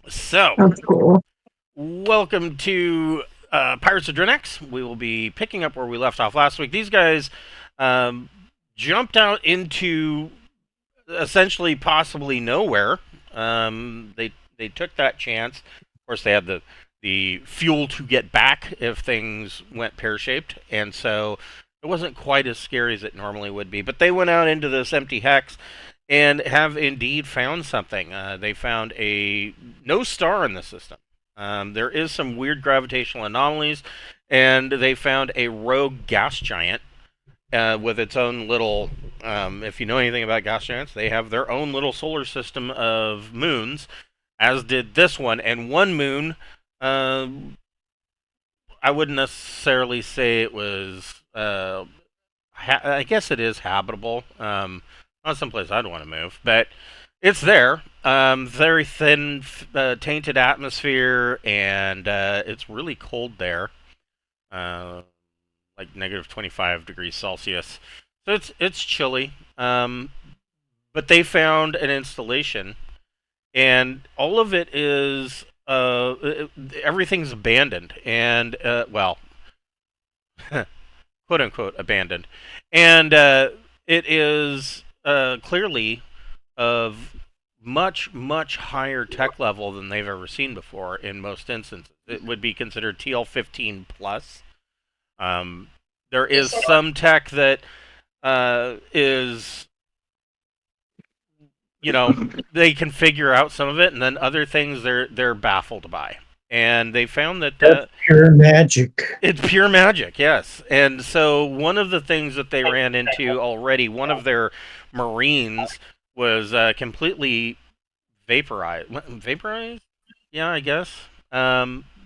So, That's cool. welcome to Pirates of Drinax. We will be picking up where we left off last week. These guys um, jumped out into essentially possibly nowhere. They took that chance. Of course, they had the fuel to get back if things went pear shaped, and so it wasn't quite as scary as it normally would be. But they went out into this empty hex and have indeed found something. They found a no star in the system. There is some weird gravitational anomalies, and they found a rogue gas giant with its own little. If you know anything about gas giants, they have their own little solar system of moons, as did this one. And one moon, uh, I wouldn't necessarily say it was. I guess it is habitable. Not someplace I'd want to move, but it's there. Very thin, tainted atmosphere, and it's really cold there. Uh, like negative 25 degrees Celsius. So it's chilly. But they found an installation, and all of it is everything's abandoned, and well, quote unquote abandoned, and it is clearly of much higher tech level than they've ever seen before. In most instances, it would be considered TL-15 plus. Um, there is some tech that is, they can figure out some of it, and then other things they're baffled by. And they found that That's pure magic. it's pure magic, yes. And so one of the things that they ran into already, one of their Marines was completely vaporized. Vaporized? Yeah, I guess.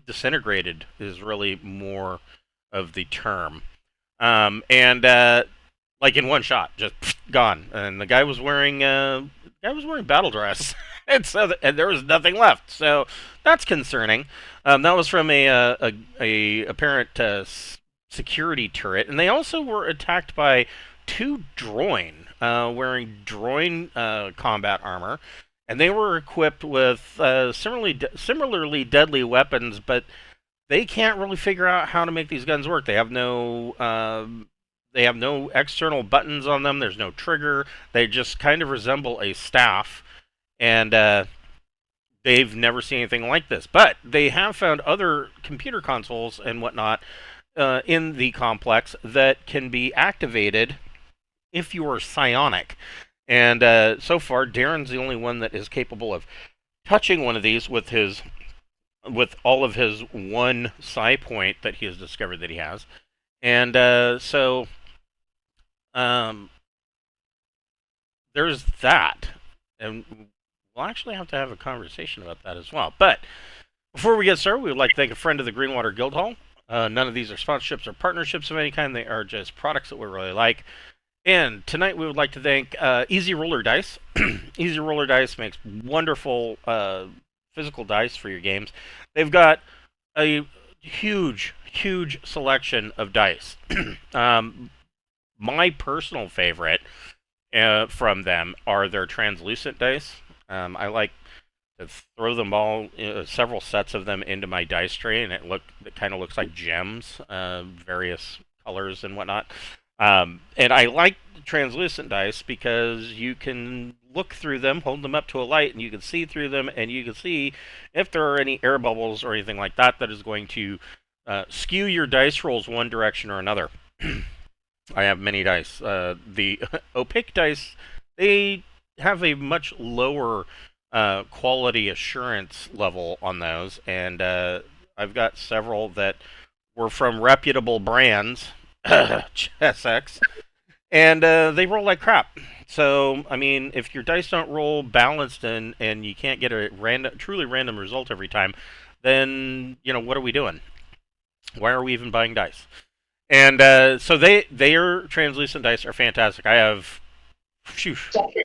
Disintegrated is really more of the term. And like in one shot, just gone. And the guy was wearing battle dress, and there was nothing left. So that's concerning. That was from a apparent security turret, and they also were attacked by two droin wearing droin combat armor, and they were equipped with similarly deadly weapons, but they can't really figure out how to make these guns work. They have no external buttons on them. There's no trigger. They just kind of resemble a staff, and they've never seen anything like this. But they have found other computer consoles and whatnot in the complex that can be activated if you are psionic. And so far, Darren's the only one that is capable of touching one of these with all of his one psi point that he has discovered that he has. And um, there's that. And we'll actually have to have a conversation about that as well. But before we get started, we would like to thank a friend of the Greenwater Guildhall. None of these are sponsorships or partnerships of any kind. They are just products that we really like. And tonight we would like to thank Easy Roller Dice. Easy Roller Dice makes wonderful physical dice for your games. They've got a huge selection of dice. My personal favorite from them are their translucent dice. I like to throw them all, several sets of them, into my dice tray, and it kind of looks like gems, various colors and whatnot. And I like translucent dice because you can look through them, hold them up to a light, and you can see through them, and you can see if there are any air bubbles or anything like that that is going to skew your dice rolls one direction or another. I have many dice. The opaque dice, they have a much lower quality assurance level on those, and I've got several that were from reputable brands, SX, and they roll like crap. So, I mean, if your dice don't roll balanced and you can't get a truly random result every time, then what are we doing? Why are we even buying dice? And so their translucent dice are fantastic. I have, phew,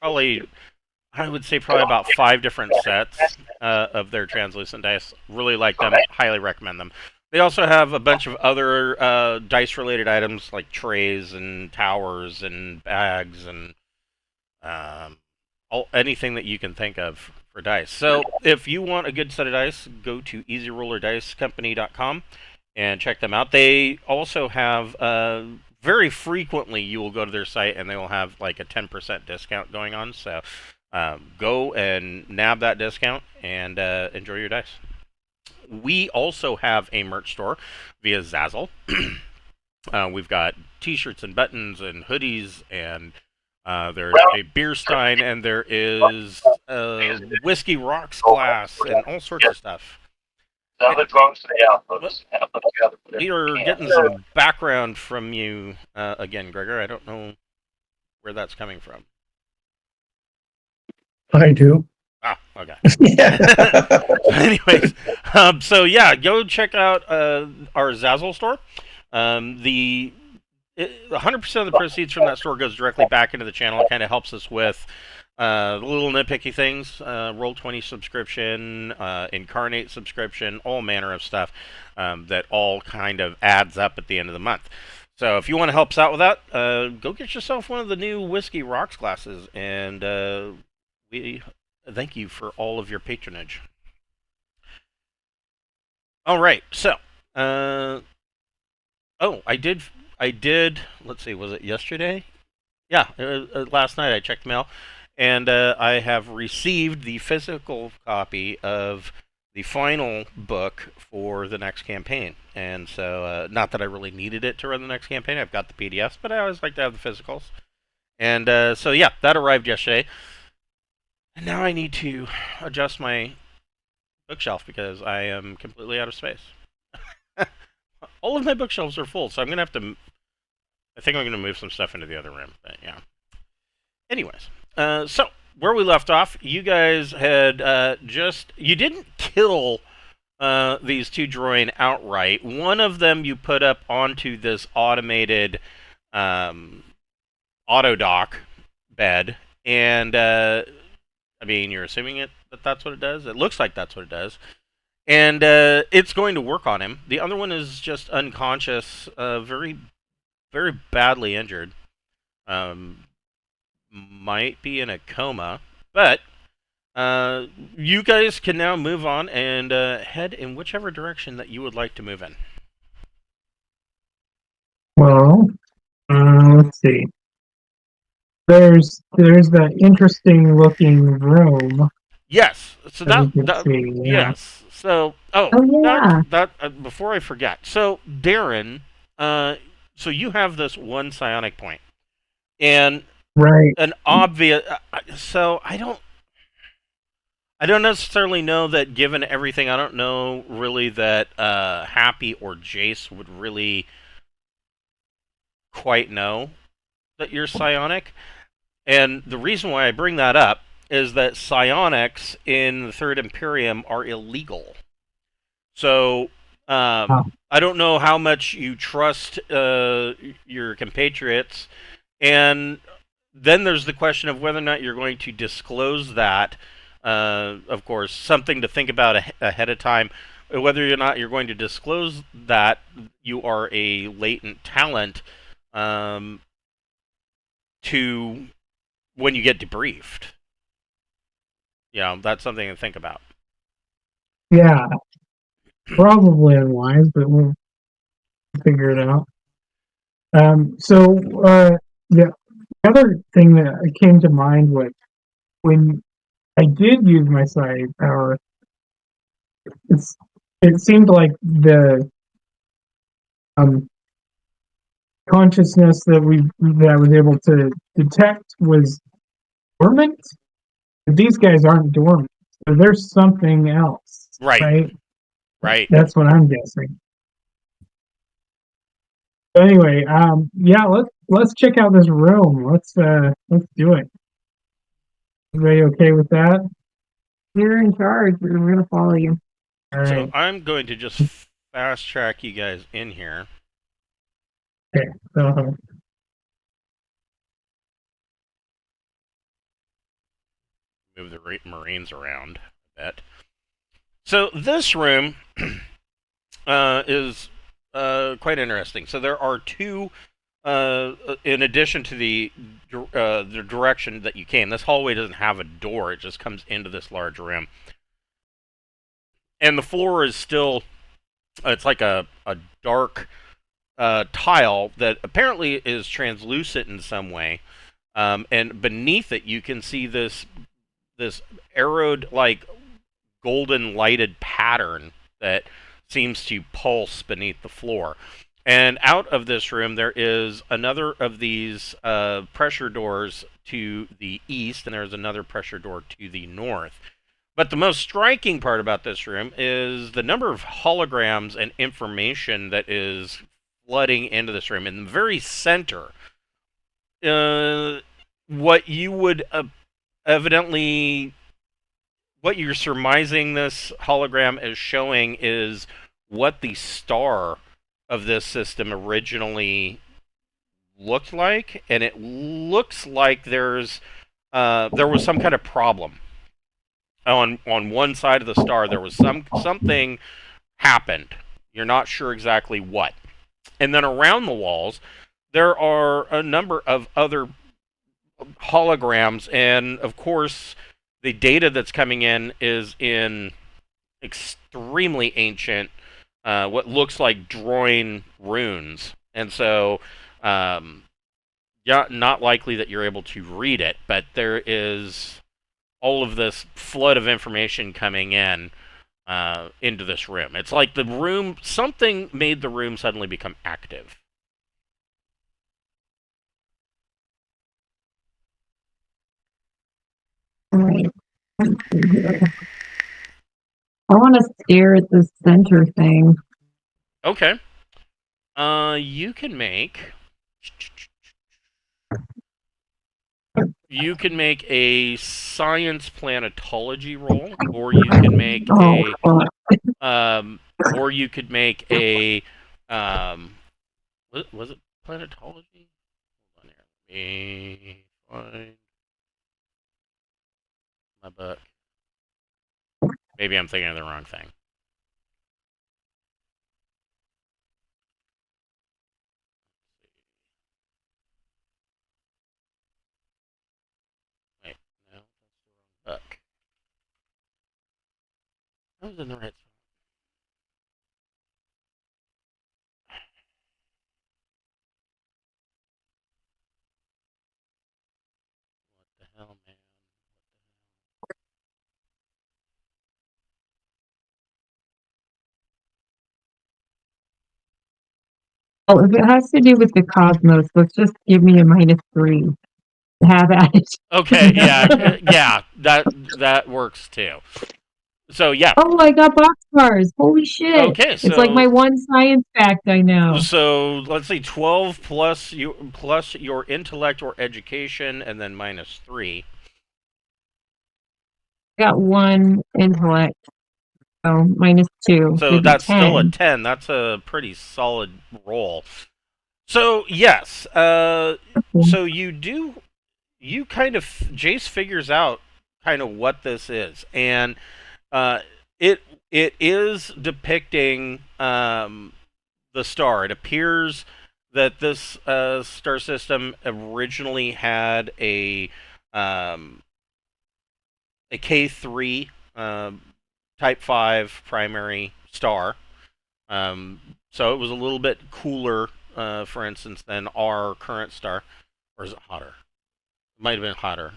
probably I would say probably about five different sets of their translucent dice. Really like them. Highly recommend them. They also have a bunch of other dice-related items like trays and towers and bags and anything that you can think of for dice. So if you want a good set of dice, go to easyrollerdicecompany.com and check them out. They also have very frequently you will go to their site and they will have like a 10% discount going on. So go and nab that discount and enjoy your dice. We also have a merch store via Zazzle. We've got T-shirts and buttons and hoodies, and there's a beer stein, and there is a whiskey rocks glass, and all sorts of stuff. We are getting some background from you again, Gregor. I don't know where that's coming from. I do. Ah, okay. Anyways, so yeah, go check out our Zazzle store. The 100% of the proceeds from that store goes directly back into the channel. It kind of helps us with little nitpicky things, Roll20 subscription, Incarnate subscription, all manner of stuff that all kind of adds up at the end of the month. So if you want to help us out with that, go get yourself one of the new Whiskey Rocks glasses, and we thank you for all of your patronage. All right, so I did. Let's see, was it yesterday? Yeah, last night I checked mail, and I have received the physical copy of the final book for the next campaign. And so, not that I really needed it to run the next campaign. I've got the PDFs, but I always like to have the physicals. And so, yeah, that arrived yesterday. And now I need to adjust my bookshelf because I am completely out of space. All of my bookshelves are full, so I'm going to have to... I think I'm going to move some stuff into the other room, but yeah. Anyways, so where we left off, you guys had you didn't kill these two droid outright. One of them you put up onto this automated auto dock bed, and I mean, you're assuming that that's what it does? It looks like that's what it does. And it's going to work on him. The other one is just unconscious, very, very badly injured. Might be in a coma. But you guys can now move on and head in whichever direction that you would like to move in. Well, let's see. There's that interesting looking room. Yes. So that see, yeah. yes. So yeah. that before I forget. So Darren, so you have this one psionic point, and right, an obvious. So I don't necessarily know that. Given everything, I don't know really that Happy or Jace would really quite know that you're psionic. And the reason why I bring that up is that psionics in the Third Imperium are illegal. So I don't know how much you trust your compatriots, and then there's the question of whether or not you're going to disclose that. Of course, something to think about ahead of time. Whether or not you're going to disclose that you are a latent talent to when you get debriefed. Yeah, that's something to think about. Yeah, probably unwise, but we'll figure it out. The other thing that came to mind was when I did use my psi power, it seemed like the consciousness that I was able to detect was dormant. But these guys aren't dormant. So there's something else. Right. That's what I'm guessing. So anyway, yeah, let's check out this room. Let's do it. Everybody okay with that? You're in charge. We're gonna follow you. All right. So I'm going to just fast track you guys in here. Okay. Move the Marines around a bit. So this room is quite interesting. So there are two in addition to the direction that you came. This hallway doesn't have a door; it just comes into this large room, and the floor is still. It's like a dark tile that apparently is translucent in some way, and beneath it you can see this arrowed like golden lighted pattern that seems to pulse beneath the floor. And out of this room, there is another of these pressure doors to the east, and there's another pressure door to the north. But the most striking part about this room is the number of holograms and information that is flooding into this room. In the very center, what you would evidently what you're surmising this hologram is showing is what the star of this system originally looked like, and it looks like there was some kind of problem on one side of the star. There was something happened. You're not sure exactly what. And then around the walls, there are a number of other holograms, and of course, the data that's coming in is in extremely ancient, what looks like drawing runes, and so yeah, not likely that you're able to read it. But there is all of this flood of information coming in into this room. It's like the room, something made the room suddenly become active. Alright. I want to stare at the center thing. Okay. You can make a science planetology roll, or you can make or you could make a was it planetology? Hold on here. Let me find my book. Maybe I'm thinking of the wrong thing. Wait, no, that's the wrong book. I was in the right. What the hell, man? Oh, if it has to do with the cosmos, let's just give me a -3. Have at it. Okay, yeah, yeah, that works too. So yeah. Oh, I got boxcars. Holy shit. Okay, so it's like my one science fact I know. So let's see, 12 plus your intellect or education, and then -3. Got 1 intellect. So -2. So that's still a 10. That's a pretty solid roll. So yes, so you kind of, Jace figures out kind of what this is, and it is depicting the star. It appears that this star system originally had a K3 Type 5 primary star. So it was a little bit cooler, for instance, than our current star. Or is it hotter? It might have been hotter.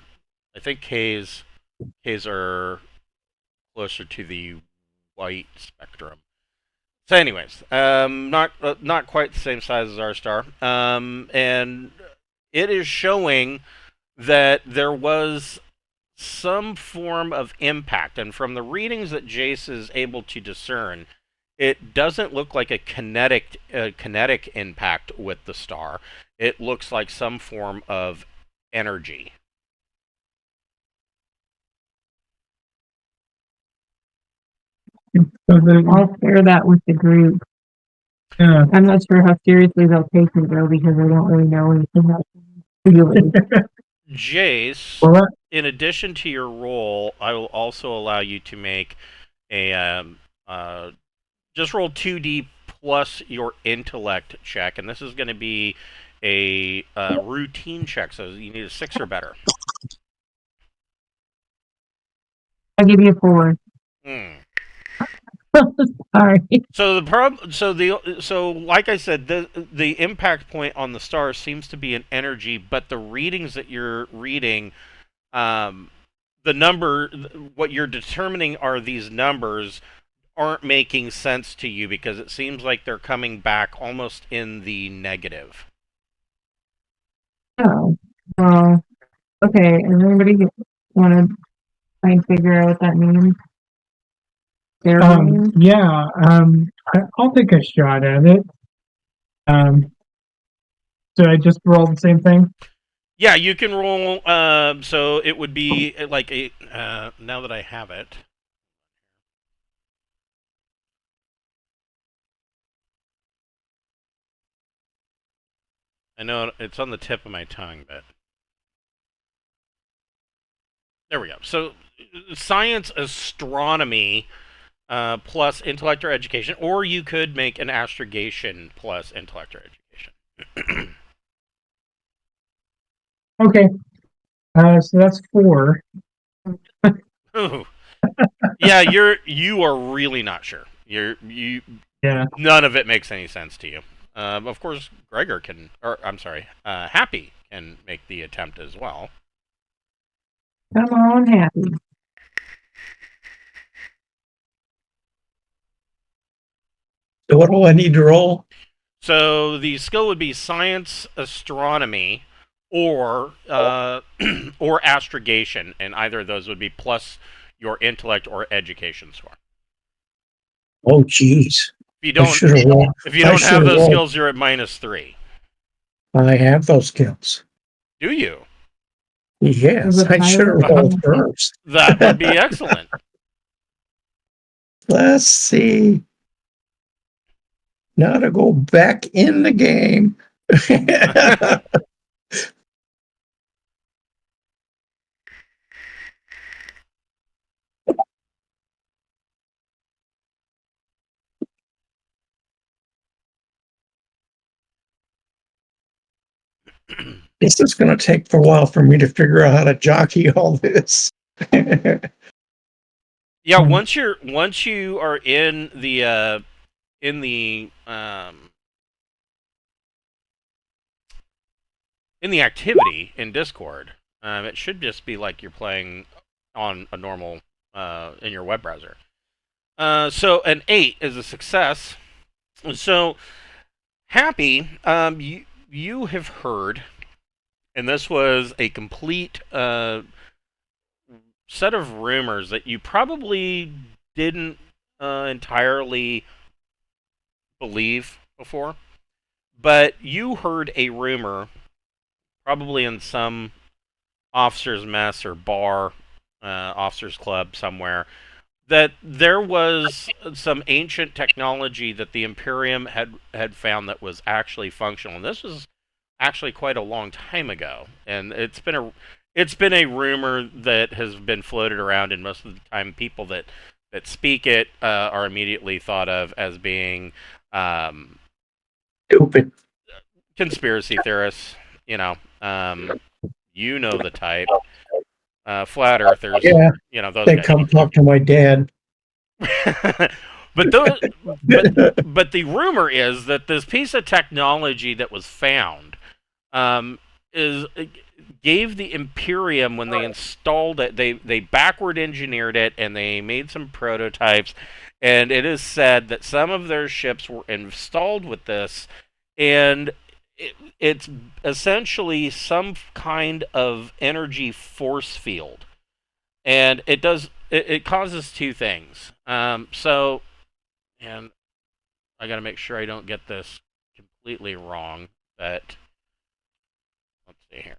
I think Ks are closer to the white spectrum. So, anyways, not quite the same size as our star, and it is showing that there was some form of impact, and from the readings that Jace is able to discern, it doesn't look like a kinetic impact with the star. It looks like some form of energy. So I'll share that with the group. yeah. I'm not sure how seriously they'll take me though, because I don't really know anything else. Really. Jace, Well, in addition to your roll, I will also allow you to make a just roll 2d plus your intellect check, and this is going to be a routine check. So you need a 6 or better. I'll give you a 4. Hmm. Sorry. So like I said, the impact point on the star seems to be an energy, but the readings that you're reading, um, what you're determining are these numbers aren't making sense to you because it seems like they're coming back almost in the negative. Oh, well, okay. Does anybody want to try and figure out what that means? Yeah, I'll take a shot at it. So I just rolled the same thing. Yeah, you can roll. So it would be like a. Now that I have it, I know it's on the tip of my tongue, but there we go. So science, astronomy, plus intellect or education, or you could make an astrogation plus intellect or education. Okay, so that's 4. Ooh. Yeah, you are really not sure. You Yeah. None of it makes any sense to you. Of course, Gregor can, or I'm sorry, Happy can make the attempt as well. Come on, Happy. So what do I need to roll? So the skill would be science, astronomy, or or astrogation, and either of those would be plus your intellect or education score. Oh, geez. If you I don't, should have rolled. if you I don't should have have those rolled. skills, you're at -3. I have those skills. Do you? Yes, it I should higher have rolled than- first. That would be excellent. Let's see. Now to go back in the game. This is going to take a while for me to figure out how to jockey all this. Yeah, once you are in the in the um in the activity in Discord, it should just be like you're playing on a normal in your web browser. So an 8 is a success. So Happy, you have heard, and this was a complete set of rumors that you probably didn't entirely believe before, but you heard a rumor, probably in some officers' mess or bar, officers' club somewhere, that there was some ancient technology that the Imperium had found that was actually functional, and this was actually quite a long time ago, and it's been a rumor that has been floated around, and most of the time, people that speak it are immediately thought of as being Stupid. conspiracy theorists. You know the type, flat earthers. Yeah, Those they guys. come talk to my dad. but those, but the rumor is that this piece of technology that was found is gave the Imperium, when they installed it, they backward engineered it and they made some prototypes, and it is said that some of their ships were installed with this, and it's essentially some kind of energy force field, and it causes two things. And I got to make sure I don't get this completely wrong. But let's see here.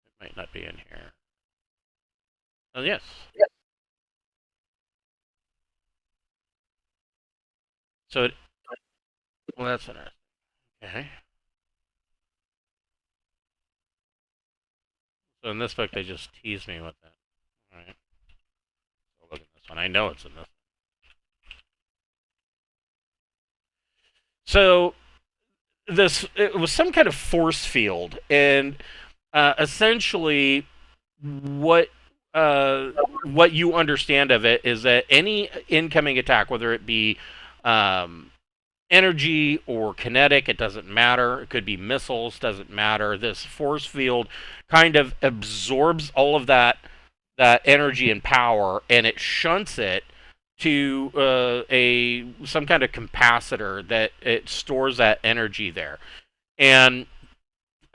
It might not be in here. Oh yes. So well, that's interesting. Okay. So in this book, they just tease me with that. All right. So look at this. this one. I know it's in this. So it was some kind of force field, and essentially what you understand of it is that any incoming attack, whether it be energy or kinetic, it doesn't matter. It could be missiles, doesn't matter. This force field kind of absorbs all of that energy and power, and it shunts it to some kind of capacitor that it stores that energy there, and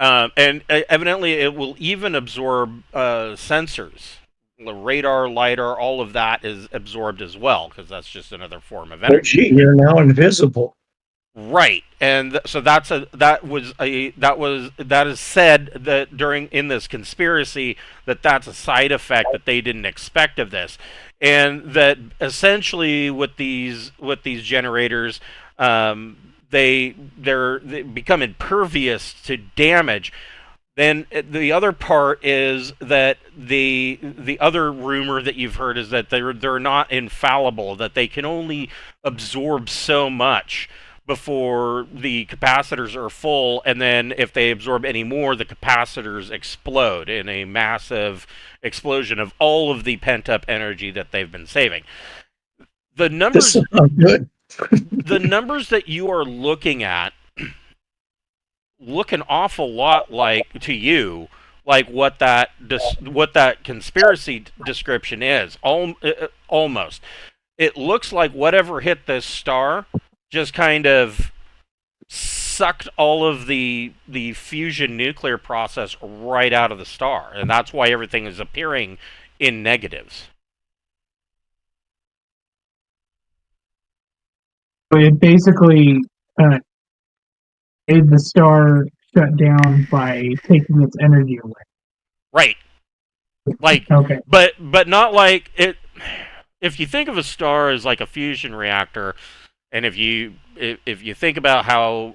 evidently it will even absorb sensors. The radar, lidar, all of that is absorbed as well, because that's just another form of Oh, energy. gee, you're now invisible. Right, and so that is said that in this conspiracy that's a side effect that they didn't expect of this, and that essentially with these generators, they become impervious to damage. Then the other part is that the other rumor that you've heard is that they're not infallible, that they can only absorb so much before the capacitors are full, and then if they absorb any more, the capacitors explode in a massive explosion of all of the pent-up energy that they've been saving. The numbers, This is not good. the numbers that you are looking at look an awful lot like, to you, like what that conspiracy description is. Almost. It looks like whatever hit this star just kind of sucked all of the fusion nuclear process right out of the star, and that's why everything is appearing in negatives. So it basically made the star shut down by taking its energy away. Right. Like, Okay. but not like it. If you think of a star as like a fusion reactor, and if you think about how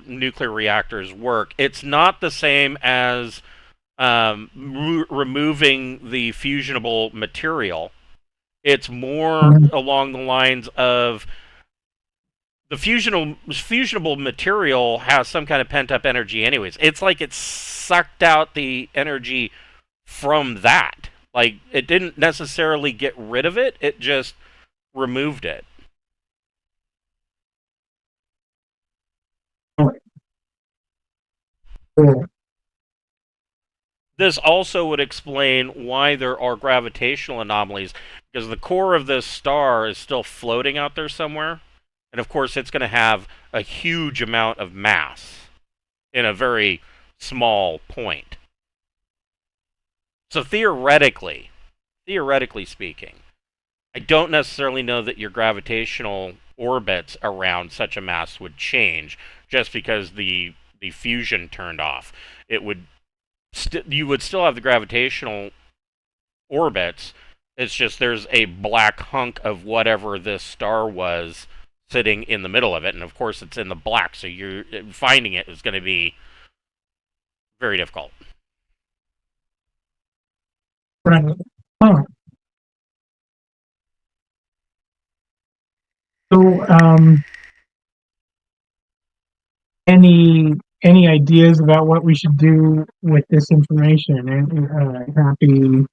nuclear reactors work, it's not the same as removing the fusionable material. It's more along the lines of the fusionable material has some kind of pent-up energy anyways. It's like it sucked out the energy from that. Like, it didn't necessarily get rid of it, it just removed it. Cool. This also would explain why there are gravitational anomalies, because the core of this star is still floating out there somewhere, and of course it's going to have a huge amount of mass in a very small point. So theoretically speaking, I don't necessarily know that your gravitational orbits around such a mass would change just because the fusion turned off. It would you would still have the gravitational orbits. It's just there's a black hunk of whatever this star was sitting in the middle of it, and of course it's in the black, so you're finding it is going to be very difficult. Right. Huh. So, any ideas about what we should do with this information? And happy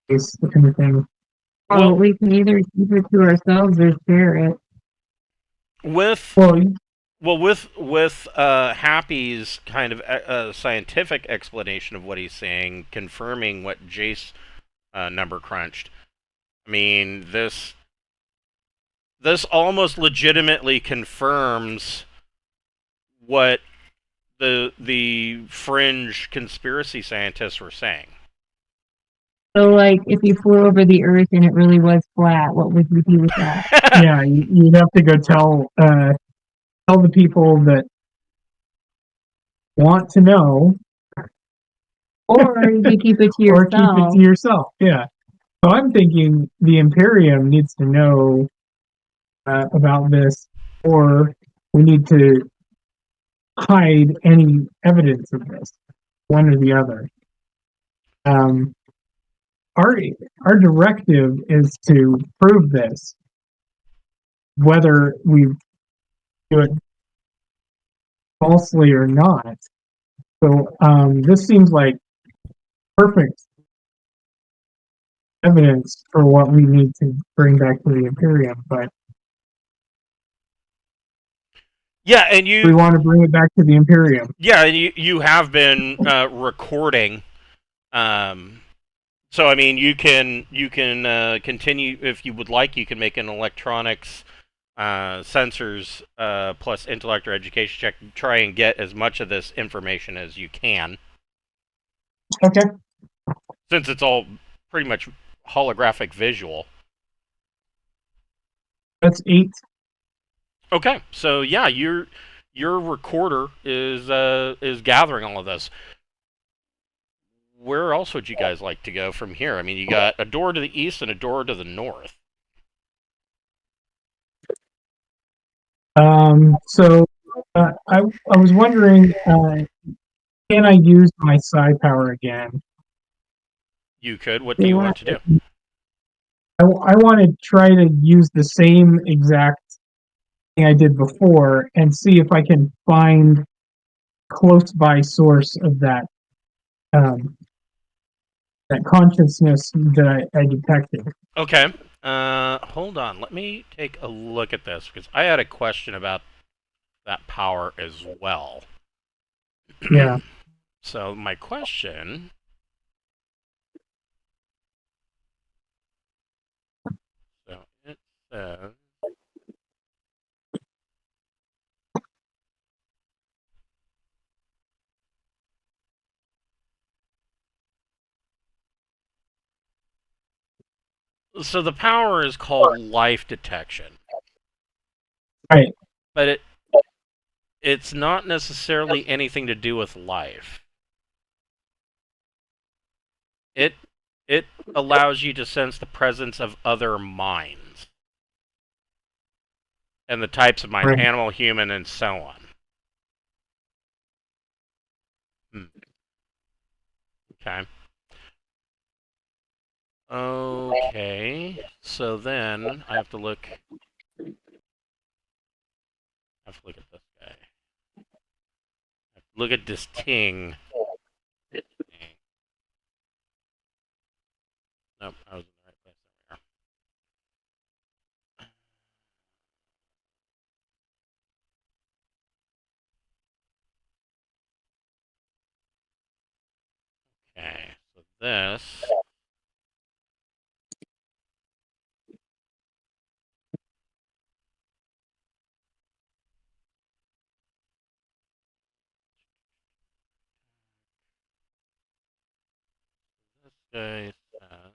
is anything? Well, we can either keep it to ourselves or share it. With Well, with Happy's kind of scientific explanation of what he's saying, confirming what Jace number crunched. I mean, this almost legitimately confirms what the fringe conspiracy scientists were saying. So, like, if you flew over the Earth and it really was flat, what would you do with that? yeah, you'd have to go tell the people that want to know, Or you could keep it to or yourself. keep it to yourself. Yeah. So I'm thinking the Imperium needs to know about this, or we need to hide any evidence of this, one or the other. our directive is to prove this, whether we do it falsely or not. So this seems like perfect evidence for what we need to bring back to the Imperium. But Yeah, and we want to bring it back to the Imperium. Yeah, and you have been recording. So I mean, you can continue if you would like. You can make an electronics sensors plus intellect or education check. Try and get as much of this information as you can. Okay. Since it's all pretty much holographic visual. That's 8. Okay, so yeah, your recorder is gathering all of this. Where else would you guys like to go from here? I mean, you got a door to the east and a door to the north. So I was wondering, can I use my psi power again? You could. What do you want to do? I want to try to use the same exact thing I did before and see if I can find close by source of that that consciousness that I detected. Okay. Hold on. Let me take a look at this because I had a question about that power as well. Yeah. So my question. So it says. So the power is called life detection. Right. But it's not necessarily anything to do with life. It allows you to sense the presence of other minds. And the types of mind, Right. animal, human, and so on. Okay. Okay, so then I have to look at this guy. I have to look at this Ting. Nope, I was in the right place there. Okay, so this. This guy says.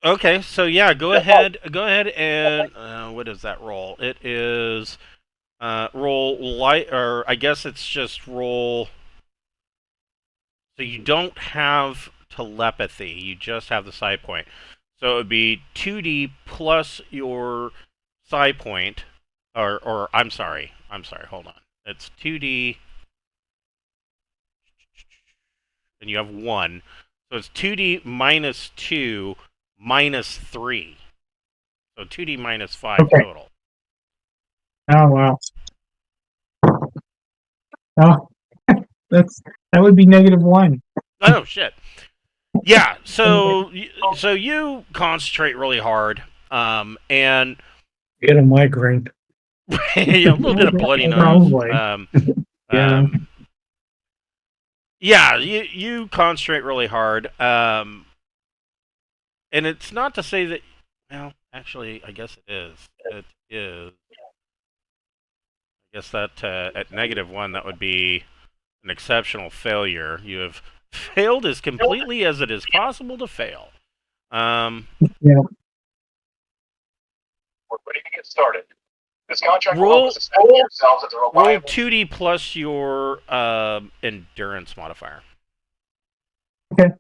Okay, so yeah, go ahead and what is that roll? It is roll light, or I guess it's just roll. So you don't have telepathy, you just have the psi point. So it would be 2D plus your psi point, or I'm sorry, hold on. It's 2D, and you have 1. So it's 2D minus 2 minus 3. So 2D minus 5 Okay. total. Oh wow. Oh, that would be -1. Oh shit. Yeah. So you concentrate really hard, and Get a migraine. a little bit of bloody nose. Probably. Yeah. Yeah. You concentrate really hard, and it's not to say that. Well, actually, I guess it is. It is. I guess that at -1, that would be an exceptional failure. You have failed as completely as it is possible to fail. Yeah. We're ready to get started. This contract Roll- will help us establish yourselves as a Roll reliable... 2D plus your endurance modifier. Okay.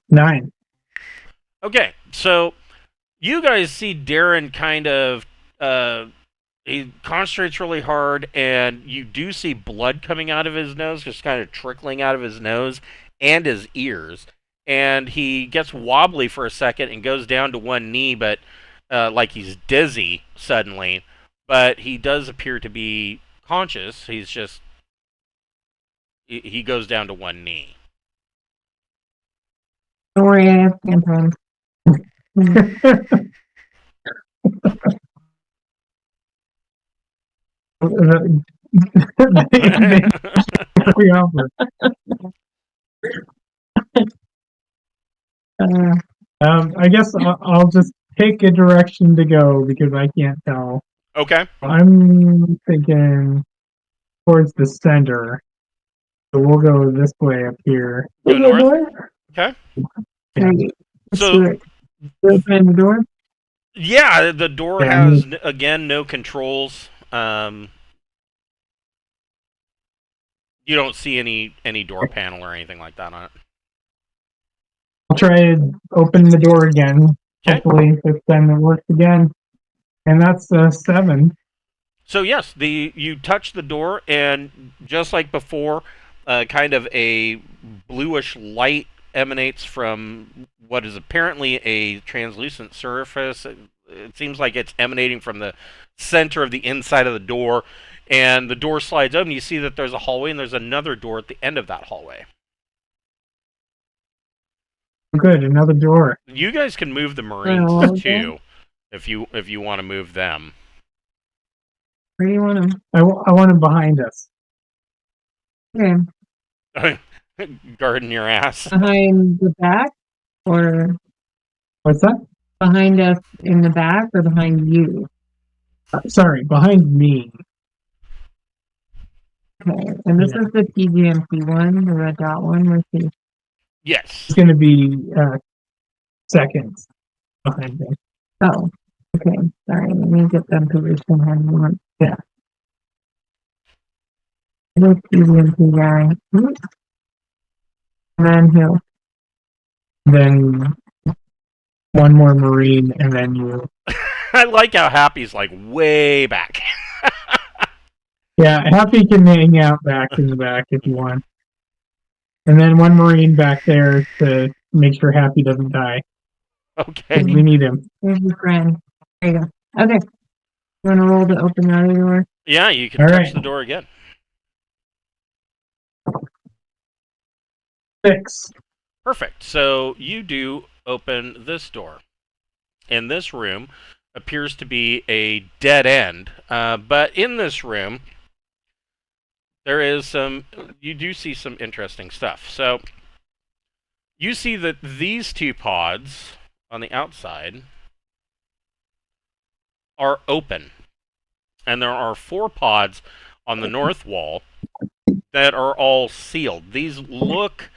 9. Okay, so you guys see Darren kind of he concentrates really hard, and you do see blood coming out of his nose, just kind of trickling out of his nose and his ears. And he gets wobbly for a second and goes down to one knee, but like he's dizzy suddenly. But he does appear to be conscious. He's just he goes down to one knee. Don't worry, I have tampons. We offer. I guess I'll just pick a direction to go because I can't tell. Okay. I'm thinking towards the center. So we'll go this way up here. Go north? Okay. Right. So- Open the door. Yeah, the door Yeah, has again no controls. You don't see any door panel or anything like that on it. I'll try to open the door again. Okay. Hopefully this time it works again. And that's 7. So yes, you touch the door, and just like before, kind of a bluish light emanates from what is apparently a translucent surface. It seems like it's emanating from the center of the inside of the door, and the door slides open. You see that there's a hallway, and there's another door at the end of that hallway. Good, another door. You guys can move the Marines Oh, okay. too, if you want to move them. Where do you want them? I want him behind us. Okay. Guarding your ass. Behind the back, or What's that? behind us in the back, or behind you? Sorry, behind me. Okay. And this Yeah. is the TGMP one, the red dot one. Let's see. Yes. It's going to be second behind me. Oh, okay. Sorry. Let me get them positioned. How do you want? Yeah. The TGMP guy. And then Hill. Then one more Marine, and then you. I like how Happy's like way back. Yeah, Happy can hang out back in the back if you want. And then one Marine back there to make sure Happy doesn't die. Okay. We need him. There's your friend. There you go. Okay. You want to roll to open the other door? Yeah, you can All touch right. the door again. 6. Perfect. So you do open this door. And this room appears to be a dead end. But in this room, there is you do see some interesting stuff. So you see that these two pods on the outside are open. And there are 4 pods on the north wall that are all sealed. These look...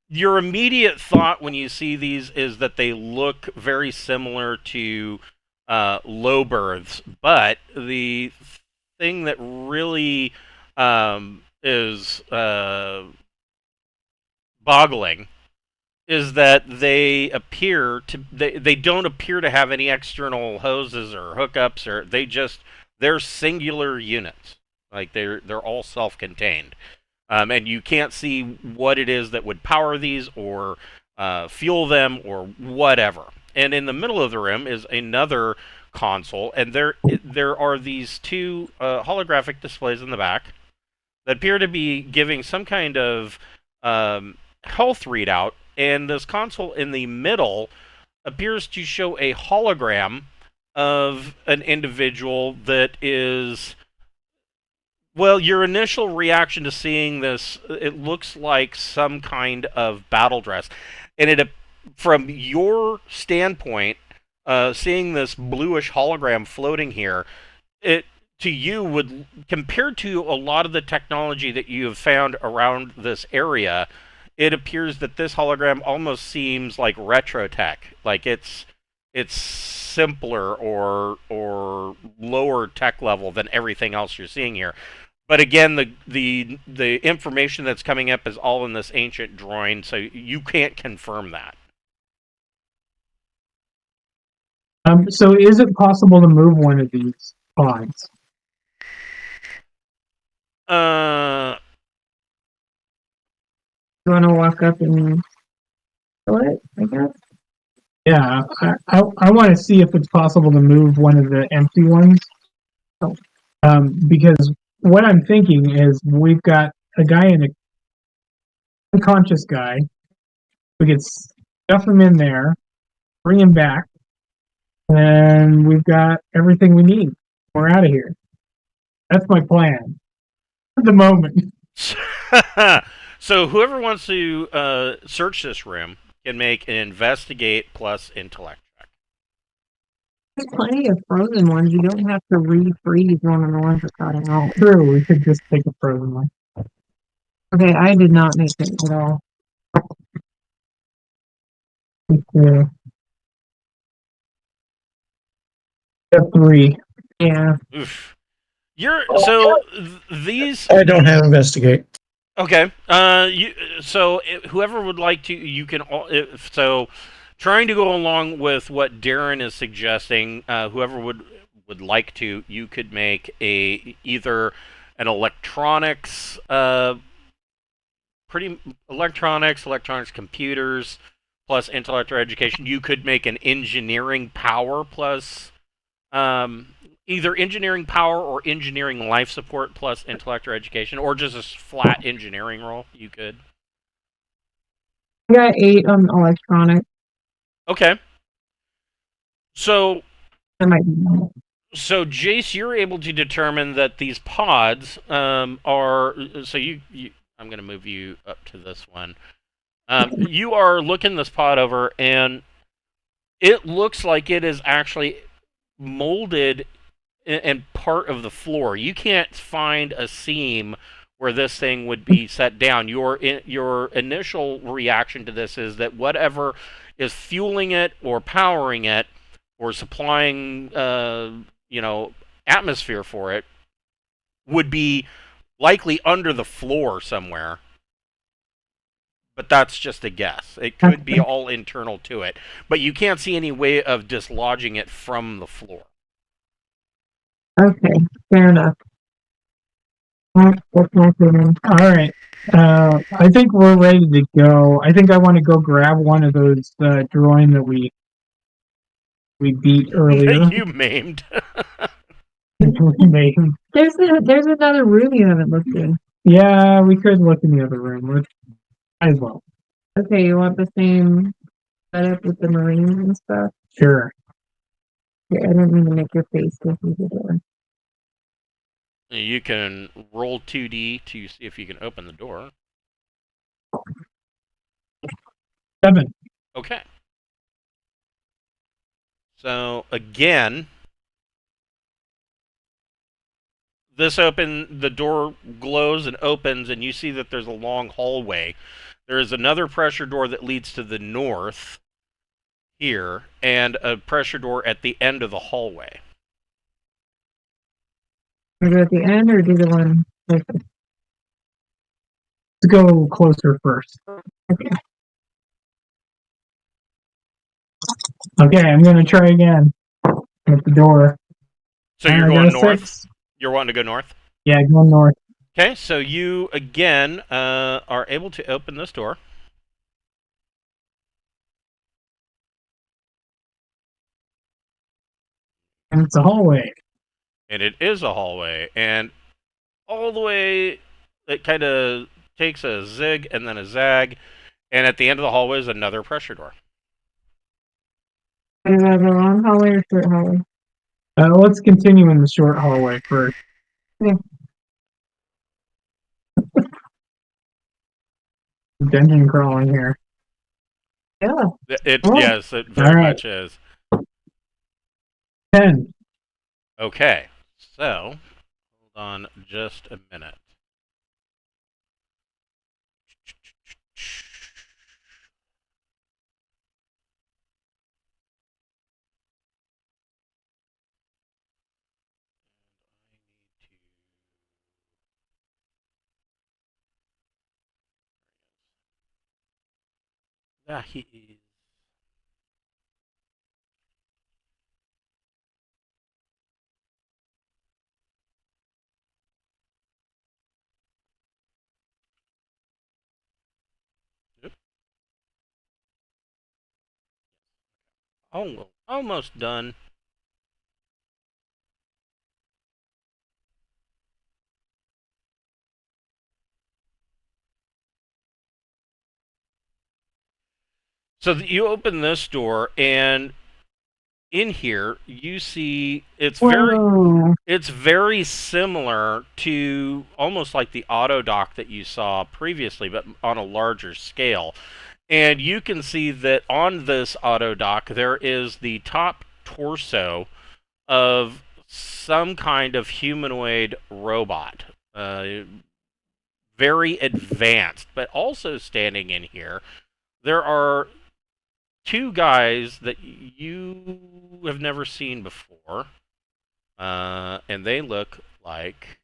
your immediate thought when you see these is that they look very similar to low berths, but the thing that really is boggling is that they don't appear to have any external hoses or hookups, or they're singular units. Like they're all self-contained. And you can't see what it is that would power these or fuel them or whatever. And in the middle of the room is another console, and there are these 2 holographic displays in the back that appear to be giving some kind of health readout. And this console in the middle appears to show a hologram of an individual that is... Well, your initial reaction to seeing this, it looks like some kind of battle dress. And from your standpoint, seeing this bluish hologram floating here, it to you would, compared to a lot of the technology that you have found around this area, it appears that this hologram almost seems like retro tech. Like it's it's simpler or lower tech level than everything else you're seeing here. But again, the information that's coming up is all in this ancient drawing, so you can't confirm that. So is it possible to move one of these pods? You want to walk up and do it, I guess? Yeah, I want to see if it's possible to move one of the empty ones. Because what I'm thinking is we've got a guy in a unconscious guy. We could stuff him in there, bring him back, and we've got everything we need. We're out of here. That's my plan at the moment. So whoever wants to search this room can make an investigate plus intellect check. There's plenty of frozen ones. You don't have to refreeze one of the ones that got out. True, we could just take a frozen one. Okay, I did not make it at all. Yeah. Step 3. Yeah. Oof. So these. I don't have investigate. Okay. Whoever would like to, you can. So, trying to go along with what Darren is suggesting, whoever would like to, you could make either an electronics, electronics, computers, plus intellect or education. You could make an engineering power plus, either engineering power or engineering life support plus intellect or education, or just a flat engineering roll. You could. I got 8 on electronic. Okay. So That might be. So, Jace, you're able to determine that these pods are. So I'm going to move you up to this one. You are looking this pod over, and it looks like it is actually molded and part of the floor. You can't find a seam where this thing would be set down. Your initial reaction to this is that whatever is fueling it or powering it or supplying atmosphere for it would be likely under the floor somewhere. But that's just a guess. It could be all internal to it. But you can't see any way of dislodging it from the floor. Okay, fair enough. That's my feeling. All right. I think we're ready to go. I think I want to go grab one of those drawing that we beat earlier. You maimed. We made. There's another room you haven't looked in. Yeah, we could look in the other room. Might as well. Okay, you want the same setup with the marines and stuff? Sure. Okay, I didn't mean to make your face go through the door. You can roll 2d to see if you can open the door. 7. Okay. So again, the door glows and opens, and you see that there's a long hallway. There is another pressure door that leads to the north here, and a pressure door at the end of the hallway. Do it at the end or do the one? Let's go closer first. Okay, I'm going to try again at the door. So you're I got going a north? 6. You're wanting to go north? Yeah, going north. Okay, so you, again, are able to open this door. And it's a hallway. And it is a hallway. And all the way, it kind of takes a zig and then a zag. And at the end of the hallway is another pressure door. Is that the long hallway or short hallway? Let's continue in the short hallway first. Yeah. Dungeon crawling here. Yeah. Yes, it very All right. much is. 10. Okay, so hold on just a minute. Yeah, he is. Yep. Oh, almost done. So you open this door, and in here you see Whoa. it's very similar to almost like the auto dock that you saw previously, but on a larger scale. And you can see that on this auto dock there is the top torso of some kind of humanoid robot. Very advanced, but also standing in here, there are two guys that you have never seen before, and they look like.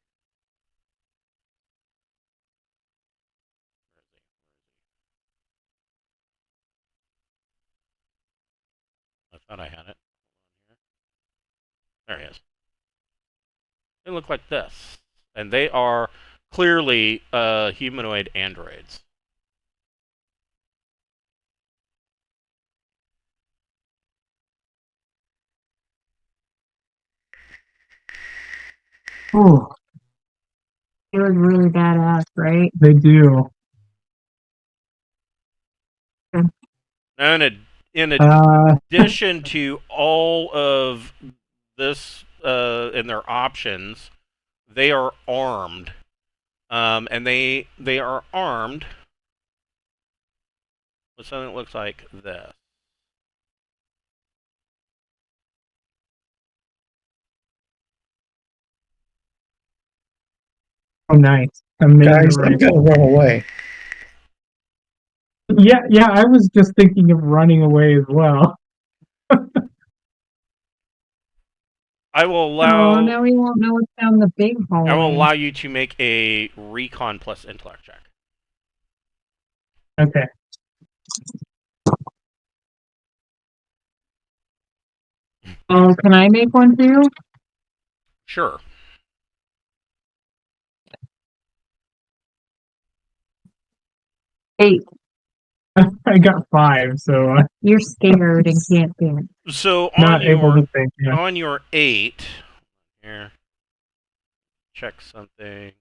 I thought I had it. There he is. They look like this, and they are clearly humanoid androids. Oh, It was really badass, right? they do. Now, in Uh, addition to all of this and their options, they are armed, and they are armed with something that looks like this. oh, nice. Amazing. Guys, I'm gonna run away. Yeah, yeah. I was just thinking of running away as well. I will Oh, allow now we won't know what's down the big I will hallway. allow you to make a recon plus intellect check. Okay. Oh, can I make one too? Sure. Eight. I got 5, so You're scared and can't think. So not able to think. Yeah. on your 8 here, check something.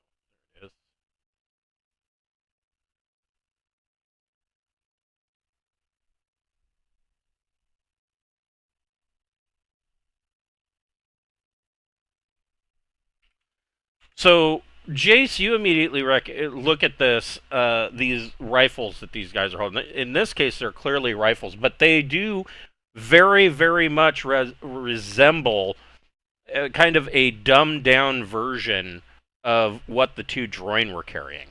Oh, there it is. So, Jace, you immediately look at this, these rifles that these guys are holding. In this case, they're clearly rifles, but they do very, very much resemble kind of a dumbed down version of what the two droin were carrying.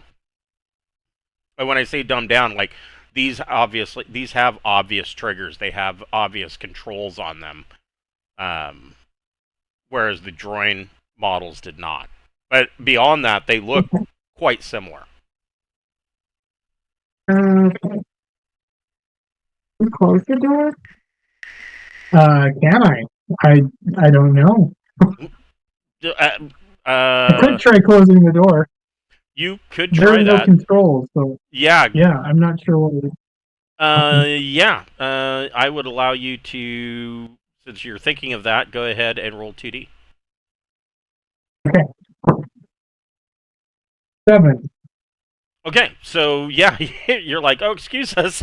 And when I say dumbed down, like these have obvious triggers, they have obvious controls on them, um, whereas the droin models did not. But beyond that, they look quite similar. Okay. You close the door? Can I? I I don't know. I could try closing the door. You could There try are no that. controls, so Yeah. yeah, I'm not sure what. Yeah. I would allow you to, since you're thinking of that, go ahead and roll 2D. Okay. 7. Okay, so yeah, you're like, oh, excuse us,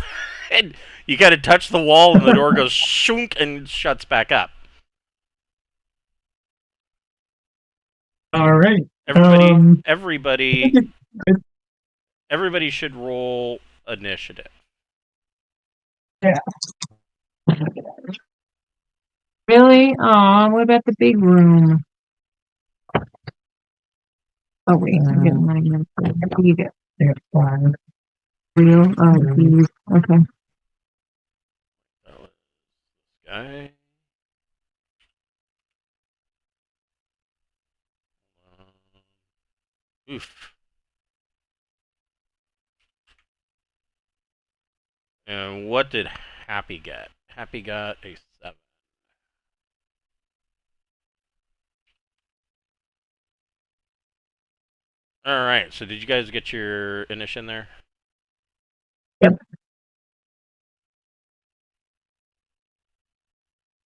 and you got to touch the wall, and the door goes shunk and shuts back up. All right. Everybody, Um, I everybody, think it- everybody should roll initiative. Really? Aw, what about the big room? Oh wait, I'm getting mine. You get I got 5. real. Oh, geez. Okay. That was this guy. Oof. And what did Happy get? Happy got a 7. Alright, so did you guys get your initiation there? Yep.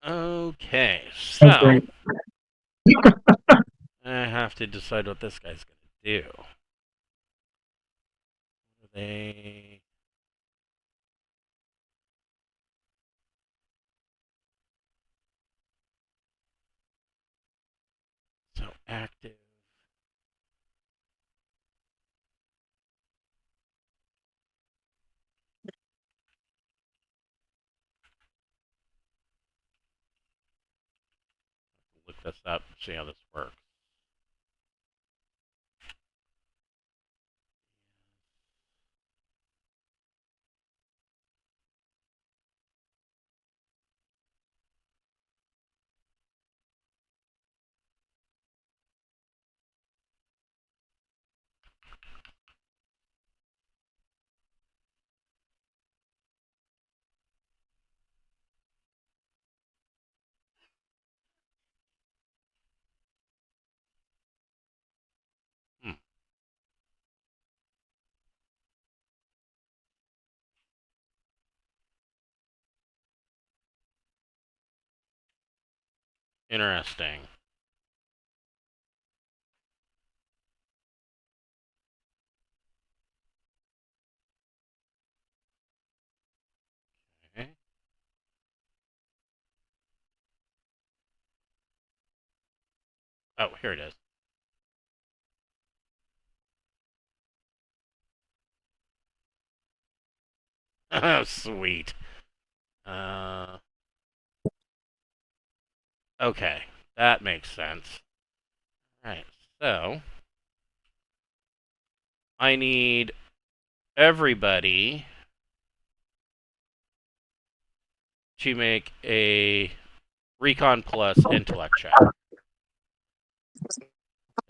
Okay, Oh, so great. I have to decide what this guy's gonna do. They so active. Look this up, see how this works. Hmm. Interesting. Okay. Oh, here it is. Oh, sweet. Okay, that makes sense. Alright, so I need everybody to make a Recon plus intellect check.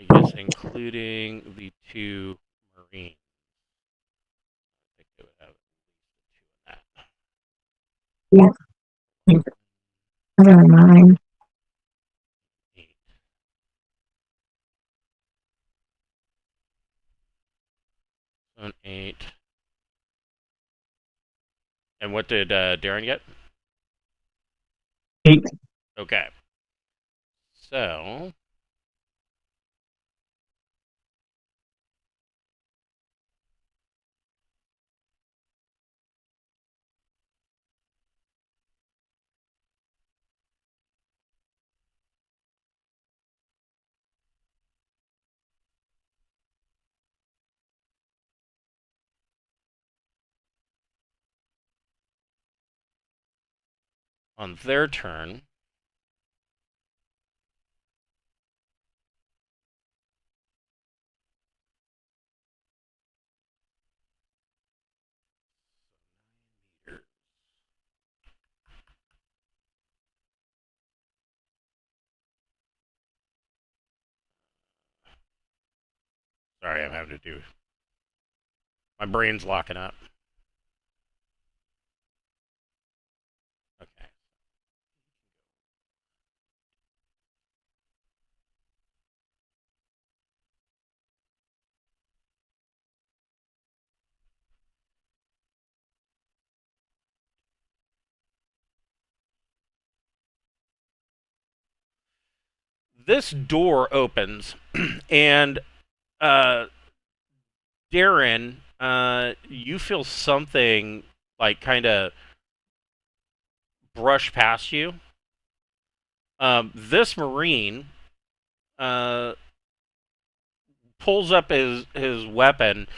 I guess including the 2 Marines. I think they would have at least 2 in that. Yeah. I got a 9. 8. So an 8. And what did Darren get? 8. Okay. So on their turn, sorry, I'm having to do. My brain's locking up. Okay. This door opens, and Darren, you feel something like kind of brush past you. This Marine uh, pulls up his weapon,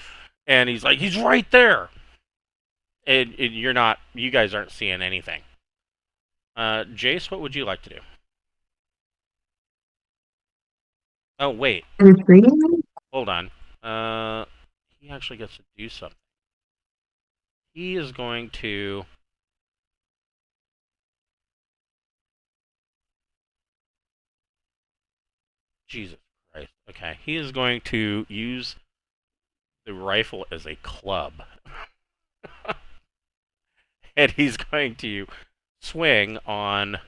and he's like, "He's right there." And you're not. You guys aren't seeing anything. Jace, what would you like to do? Oh wait, Retreating? hold on. He actually gets to do something. He is going to. Jesus Right. Okay. He is going to use the rifle as a club. And he's going to swing on...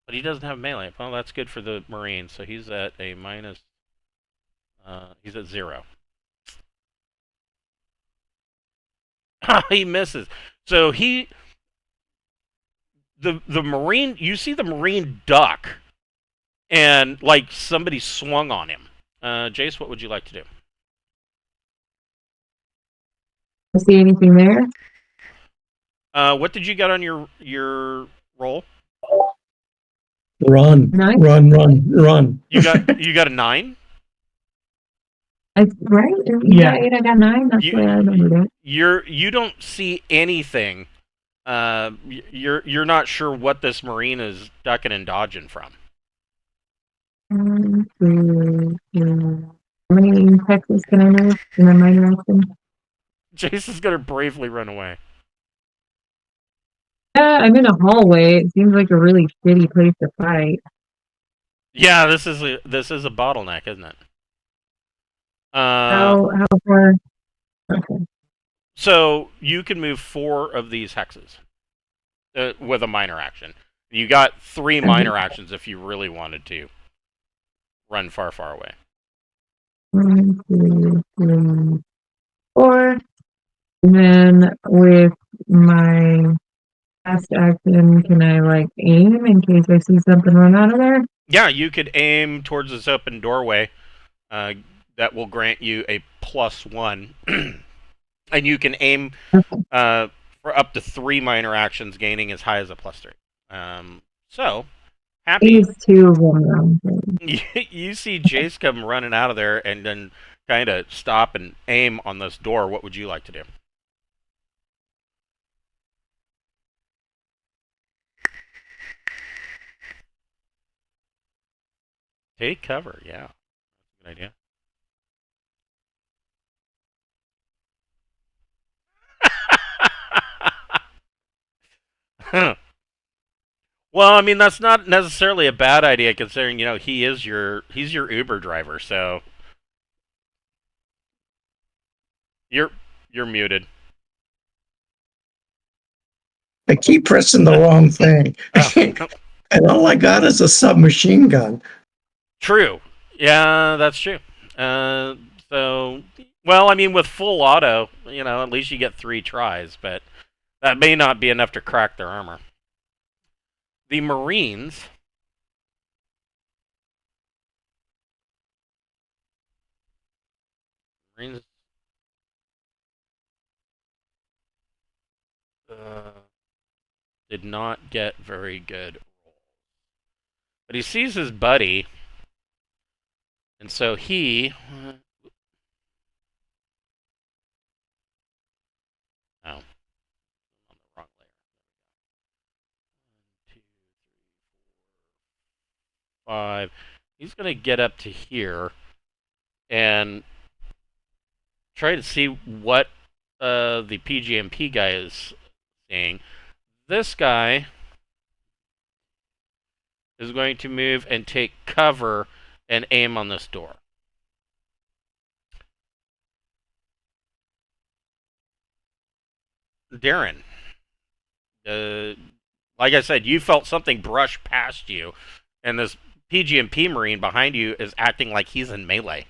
But he doesn't have melee. Well, that's good for the Marine, so he's at a minus... he's at 0. He misses. So he... The Marine... You see the Marine duck, and, like, somebody swung on him. Jace, what would you like to do? I see anything there? What did you get on your roll? Run, Nice. run. You got a 9? Right? Yeah. 8, I got 9. That's the way I remember that. You don't see anything. You're not sure what this Marine is ducking and dodging from. 1, 2, 3. How many Texas can I move in my minor action? Jace is gonna bravely run away. I'm in a hallway. It seems like a really shitty place to fight. Yeah, this is a bottleneck, isn't it? How far? Okay. So you can move 4 of these hexes with a minor action. You got 3 minor actions if you really wanted to run far, far away. 1, 2, 3, 4. And then with my last action, can I like aim in case I see something run out of there? Yeah, you could aim towards this open doorway. That will grant you a +1. And you can aim for up to 3 minor actions, gaining as high as a +3. So, happy. Use 2 of them. You see Jace come running out of there and then kind of stop and aim on this door. What would you like to do? Take cover, yeah. Good idea. Well, I mean, that's not necessarily a bad idea considering, he's your Uber driver, so you're muted. I keep pressing the wrong thing. Oh. And all I got is a submachine gun. True. Yeah, that's true. So, well, I mean, with full auto, at least you get 3 tries, but that may not be enough to crack their armor. The Marines did not get very good rolls. But he sees his buddy, and so he... Oh. On the wrong layer. 1, 2, 3, 4, 5. He's going to get up to here and try to see what the PGMP guy is seeing. This guy is going to move and take cover and aim on this door. Darren, like I said, you felt something brush past you, and this PGMP Marine behind you is acting like he's in melee.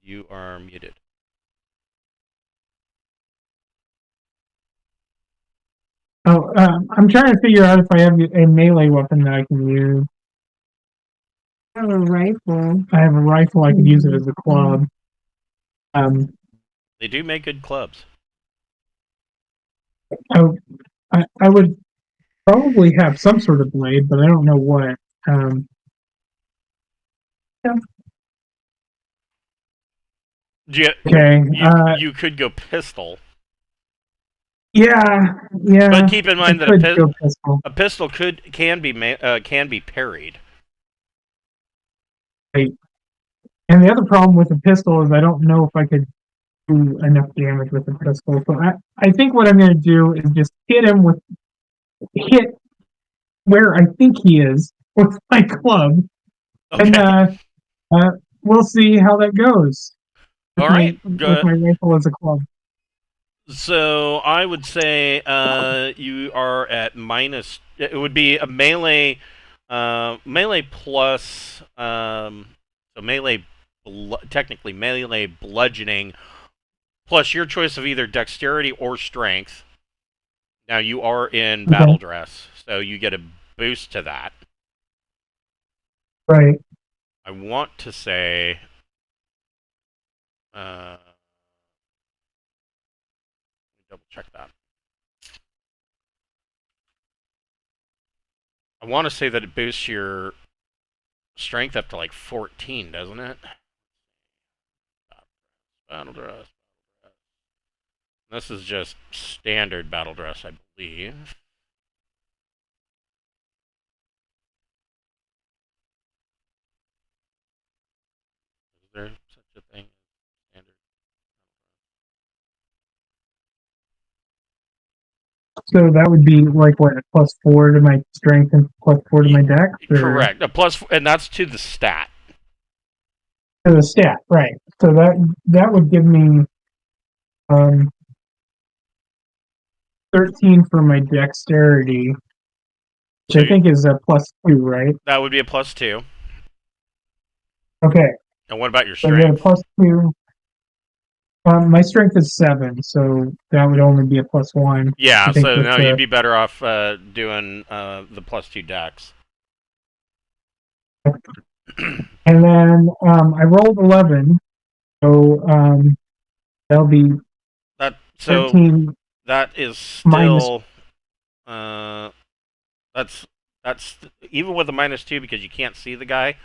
You are muted. Oh, I'm trying to figure out if I have a melee weapon that I can use. I have a rifle. I have a rifle. I could use it as a club. They do make good clubs. I would probably have some sort of blade, but I don't know what. Okay. You could go pistol. Yeah. But keep in mind that pistol. a pistol can be parried. Right. And the other problem with the pistol is I don't know if I could do enough damage with the pistol. So I think what I'm going to do is just hit where I think he is with my club, and Okay. we'll see how that goes All with right. my rifle as a club. So I would say you are at minus. It would be a melee, melee plus. So melee, technically melee bludgeoning plus your choice of either dexterity or strength. Now you are in battle dress, so you get a boost to that. Right. I want to say. Double check that. I want to say that it boosts your strength up to like 14, doesn't it? Battle dress. This is just standard battle dress, I believe. Is there such a thing as standard? So that would be like what, +4 to my strength and +4 to my dex? Or Correct. A plus, and that's to the stat. to the stat, right. So that would give me 13 for my dexterity, which So I think is a +2, right? that would be a +2. Okay. And what about your So I get a strength? +2. My strength is 7, so that would only be a +1. Yeah, I think so with no, the- you'd be better off doing the +2 dex. And then I rolled 11, so that'll be That so 13 that is minus. still that's even with a -2 because you can't see the guy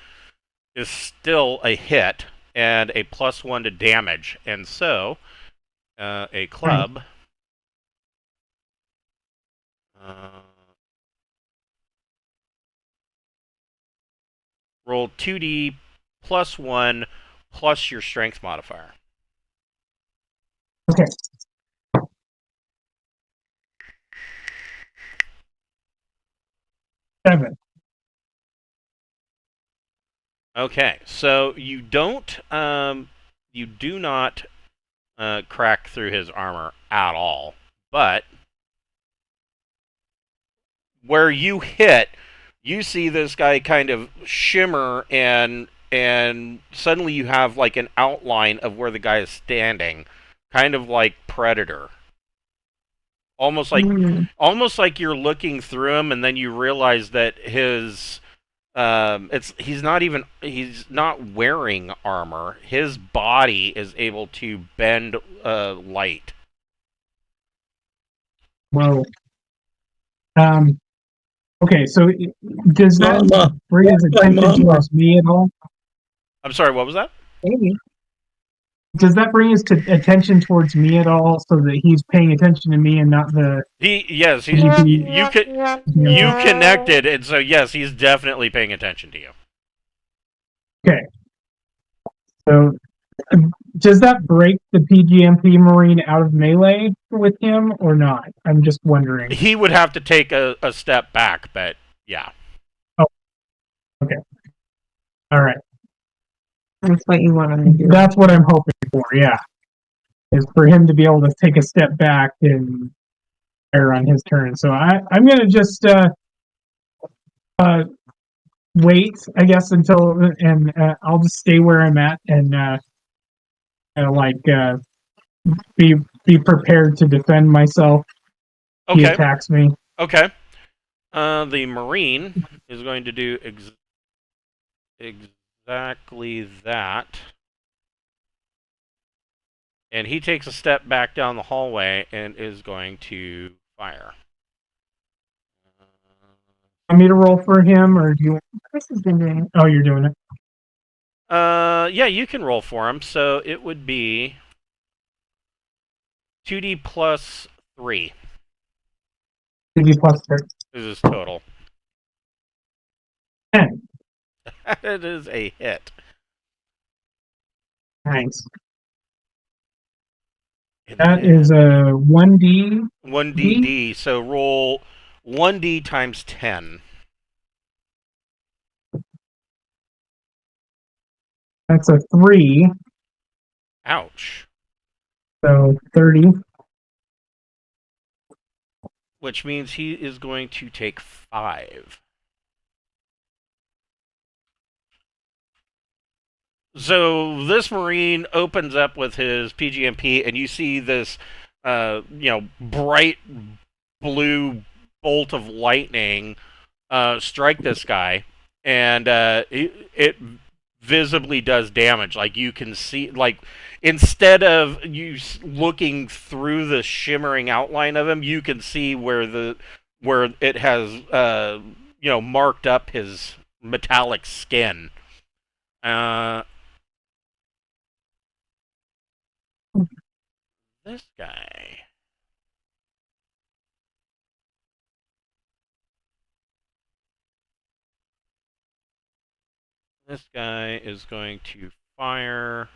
is still a hit and a +1 to damage, and so a club. Roll 2d +1 plus your strength modifier. Okay. Seven. Okay, so you do not crack through his armor at all, but where you hit, you see this guy kind of shimmer and suddenly you have like an outline of where the guy is standing, kind of like Predator. Almost like you're looking through him and then you realize that his he's not wearing armor. His body is able to bend light. Whoa. Okay, so does that Mama, bring his my attention mama. towards me at all? I'm sorry, what was that? Maybe. Does that bring his attention towards me at all, so that he's paying attention to me and not the? He's Mhm. you connected, and so yes, he's definitely paying attention to you. Okay. So does that break the PGMP Marine out of melee with him or not? I'm just wondering. He would have to take a step back, but yeah. Oh, okay. All right. That's what you want to do. That's what I'm hoping for, yeah. Is for him to be able to take a step back and fire on his turn. So I'm going to just wait, I guess, until, and I'll just stay where I'm at and be prepared to defend myself. He Okay. attacks me. Okay. The Marine is going to do exactly that. And he takes a step back down the hallway and is going to fire. Want me to roll for him, or do you? Chris has been doing it. Oh, you're doing it. Yeah, you can roll for him. So it would be 2d plus 3 CD plus 3. is his total. 10. It is a hit. Nice. And That is a 1D. 1DD, so roll 1D times 10. That's a 3, Ouch. so 30. Which means he is going to take 5. So this Marine opens up with his PGMP, and you see this, bright blue bolt of lightning strike this guy, and it visibly does damage. Like, you can see, like, instead of you looking through the shimmering outline of him, you can see where it has marked up his metallic skin. This guy. This guy is going to fire.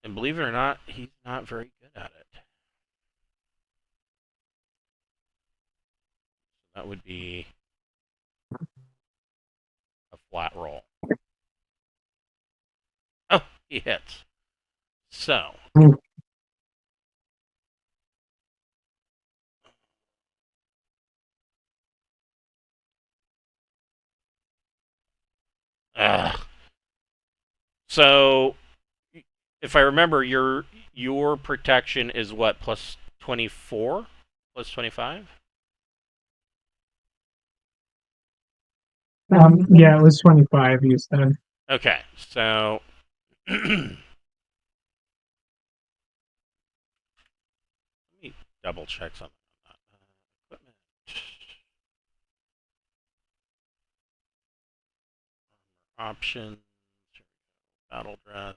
And believe it or not, he's not very good at it. That would be a flat roll. Oh, he hits. So. So, if I remember, your protection is what, plus 24? Plus 25? Yeah, it was 25, you said. Okay, so... Let me double check something. Equipment. Options. Battle dress.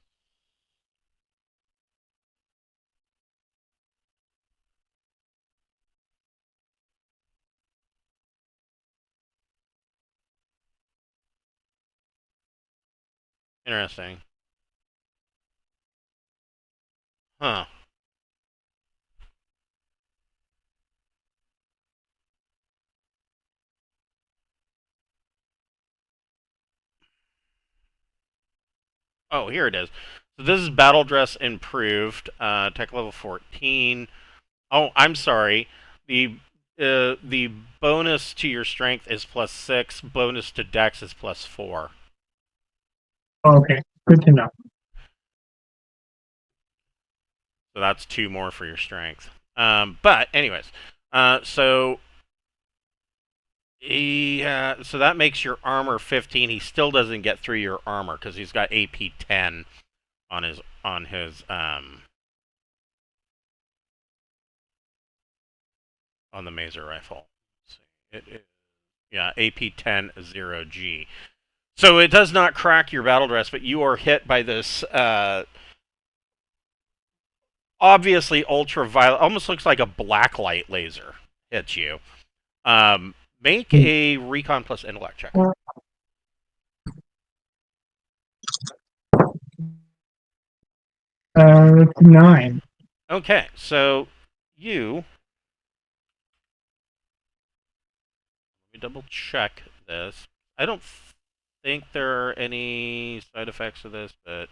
Interesting. Huh. Oh, here it is. So this is Battle Dress Improved, Tech Level 14. Oh, I'm sorry. The bonus to your strength is plus 6. Bonus to Dex is plus 4. Okay, good to know. So that's 2 more for your strength. But anyways, so so that makes your armor 15. He still doesn't get through your armor because he's got AP 10 on his on the Mazer rifle. Let's see. It is, AP 10 0G. So it does not crack your battle dress, but you are hit by this obviously ultraviolet, almost looks like a blacklight laser hits you. Make a recon plus intellect check. It's 9. Okay, so you. Let me double check this. I don't think there are any side effects to this, but.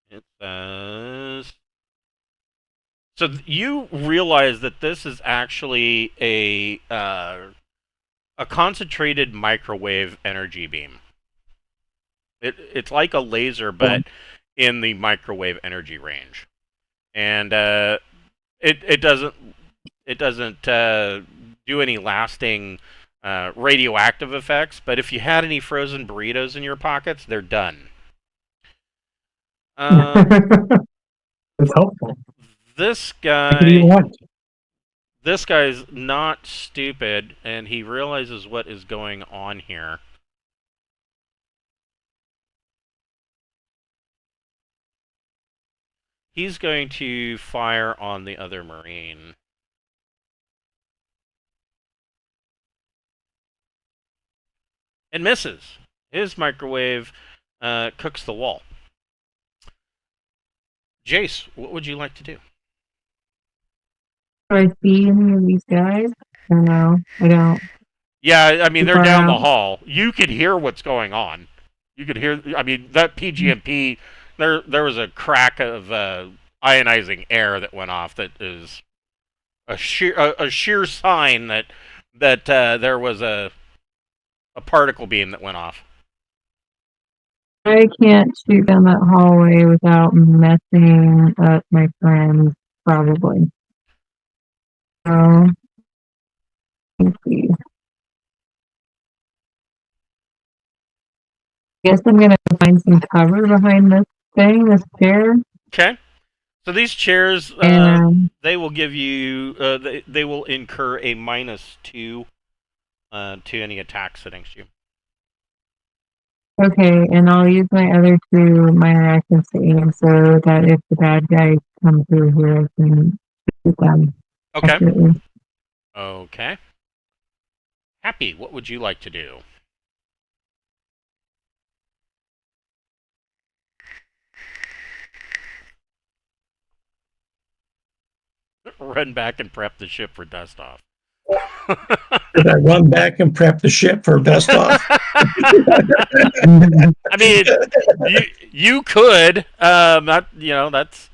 It says. So you realize that this is actually a concentrated microwave energy beam. It's like a laser, but in the microwave energy range, and it doesn't do any lasting radioactive effects. But if you had any frozen burritos in your pockets, they're done. It's helpful. This I could eat guy. lunch. This guy's not stupid, and he realizes what is going on here. He's going to fire on the other Marine. And misses. His microwave cooks the wall. Jace, what would you like to do? Do I see any of these guys? Or no, I don't. Yeah, I mean, Too they're far down the out? hall. You could hear what's going on. You could hear, I mean, that PGMP, there was a crack of ionizing air that went off that is a sheer sign that there was a particle beam that went off. I can't shoot down that hallway without messing up my friends, probably. So, let's see. Guess I'm gonna find some cover behind this thing, this chair, Okay. So these chairs, and they will give you, they will incur a -2 to any attacks against you. okay, and I'll use my other two minor actions to aim so that if the bad guys come through here, I can shoot them Okay. accurately. Okay. Happy, what would you like to do? Run back and prep the ship for dust off. Did I run back and prep the ship for dust off? I mean, you could. That that's.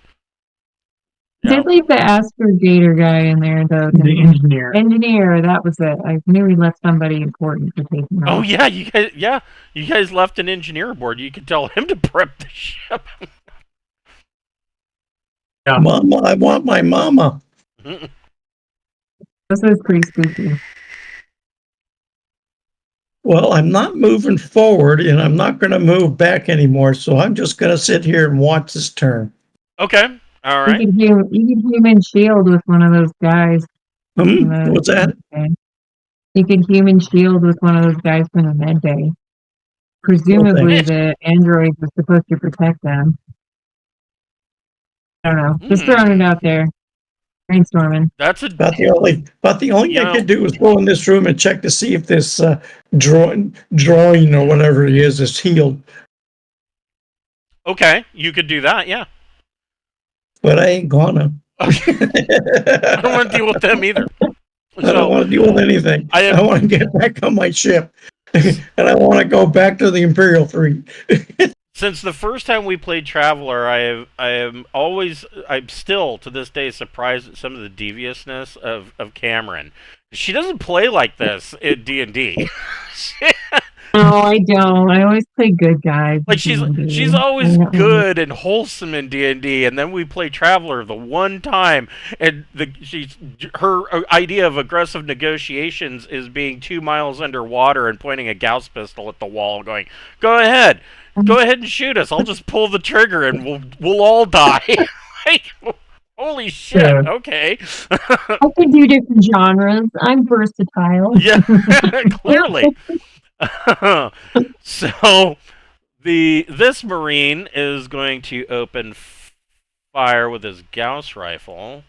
Did leave the astrogator guy in there though. The didn't I? engineer. Engineer, that was it. I knew he left somebody important for taking Oh off. yeah, you guys left an engineer aboard. You could tell him to prep the ship. Mama, I want my mama. This is pretty spooky. Well, I'm not moving forward and I'm not going to move back anymore. So I'm just going to sit here and watch this turn. Okay, all right. You could human shield with one of those guys. What's that? You could human shield with one of those guys from the med bay. Presumably Okay. the android was supposed to protect them. I don't know. Just throwing it out there. Brainstorming. That's About the only thing I could do is go in this room and check to see if this drawing or whatever it is healed. okay. You could do that, yeah. But I ain't gonna. Okay. I don't want to deal with them either. I don't want to deal with anything. I want to get back on my ship, and I want to go back to the Imperial Fleet. Since the first time we played Traveler, I'm still to this day surprised at some of the deviousness of Cameron. She doesn't play like this in D&D. No, I don't. I always play good guys. Like she's always good and wholesome in D&D, and then we play Traveler the one time, and her idea of aggressive negotiations is being 2 miles underwater and pointing a Gauss pistol at the wall, going, "Go ahead and shoot us. I'll just pull the trigger and we'll all die." Like, holy shit! Yeah. Okay. I can do different genres. I'm versatile. Yeah, clearly. So this Marine is going to open fire with his Gauss rifle.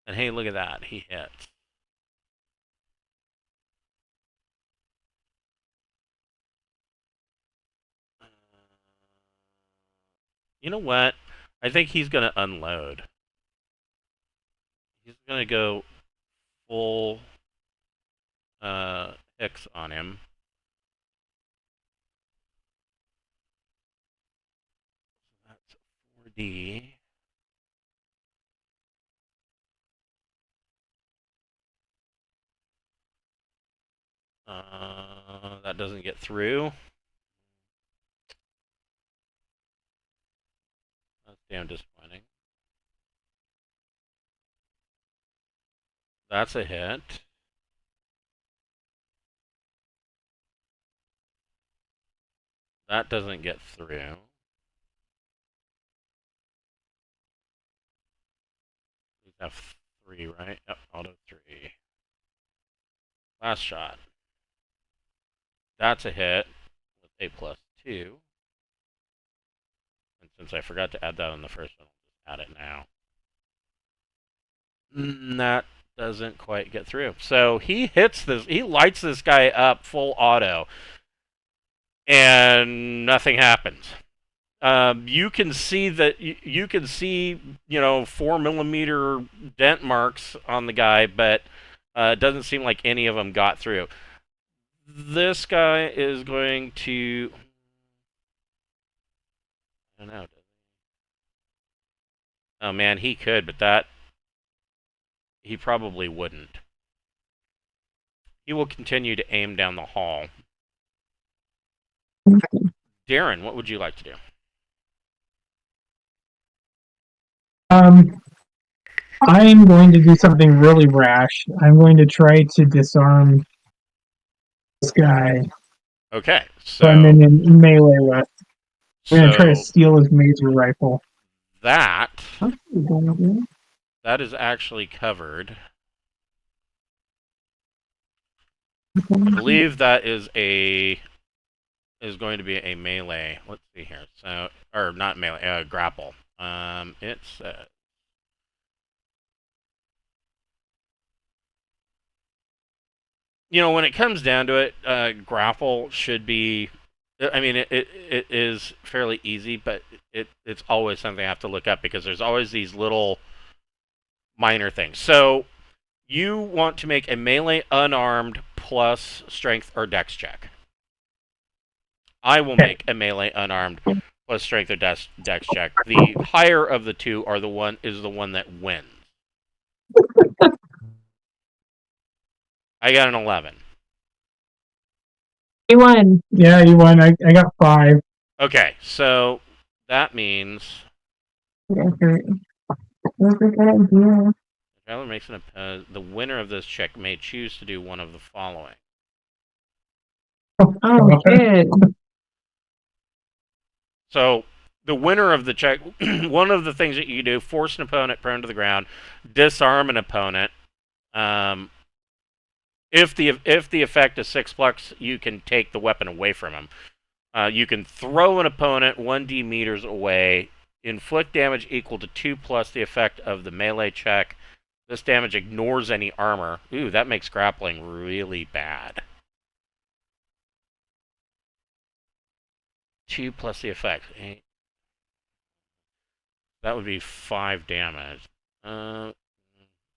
And hey, look at that. He hits. You know what? I think he's going to unload. He's going to go full X on him. That's 4D. That doesn't get through. That's damn disappointing. That's a hit. That doesn't get through. We have 3, right? Yep, auto 3. Last shot. That's a hit with a +2. And Since I forgot to add that on the first one, I'll just add it now. That doesn't quite get through. So he hits this. He lights this guy up full auto, and nothing happens. You can see that you can see 4 millimeter dent marks on the guy, but it doesn't seem like any of them got through. This guy is going to. I don't know. Oh man, he could, but he probably wouldn't. He will continue to aim down the hall. Darren, what would you like to do? I'm going to do something really rash. I'm going to try to disarm this guy. Okay, So I'm in melee with. I'm going to try to steal his mazer rifle. That is actually covered. I believe that is going to be a melee. Let's see here. So, or not melee, grapple. It's when it comes down to it, grapple should be. I mean, it is fairly easy, but it's always something I have to look up because there's always these little minor things. So you want to make a melee unarmed plus strength or dex check. I will make a melee unarmed plus strength or dex check. The higher of the two is the one that wins. I got an 11. You won. Yeah, you won. I got 5. Okay, so that means Tyler makes the winner of this check may choose to do one of the following. Oh shit. So the winner of the check, one of the things that you do: force an opponent prone to the ground, disarm an opponent. If the effect is 6+, you can take the weapon away from him. You can throw an opponent 1d meters away, inflict damage equal to 2+ the effect of the melee check. This damage ignores any armor. Ooh, that makes grappling really bad. 2+ the effect. That would be 5 damage.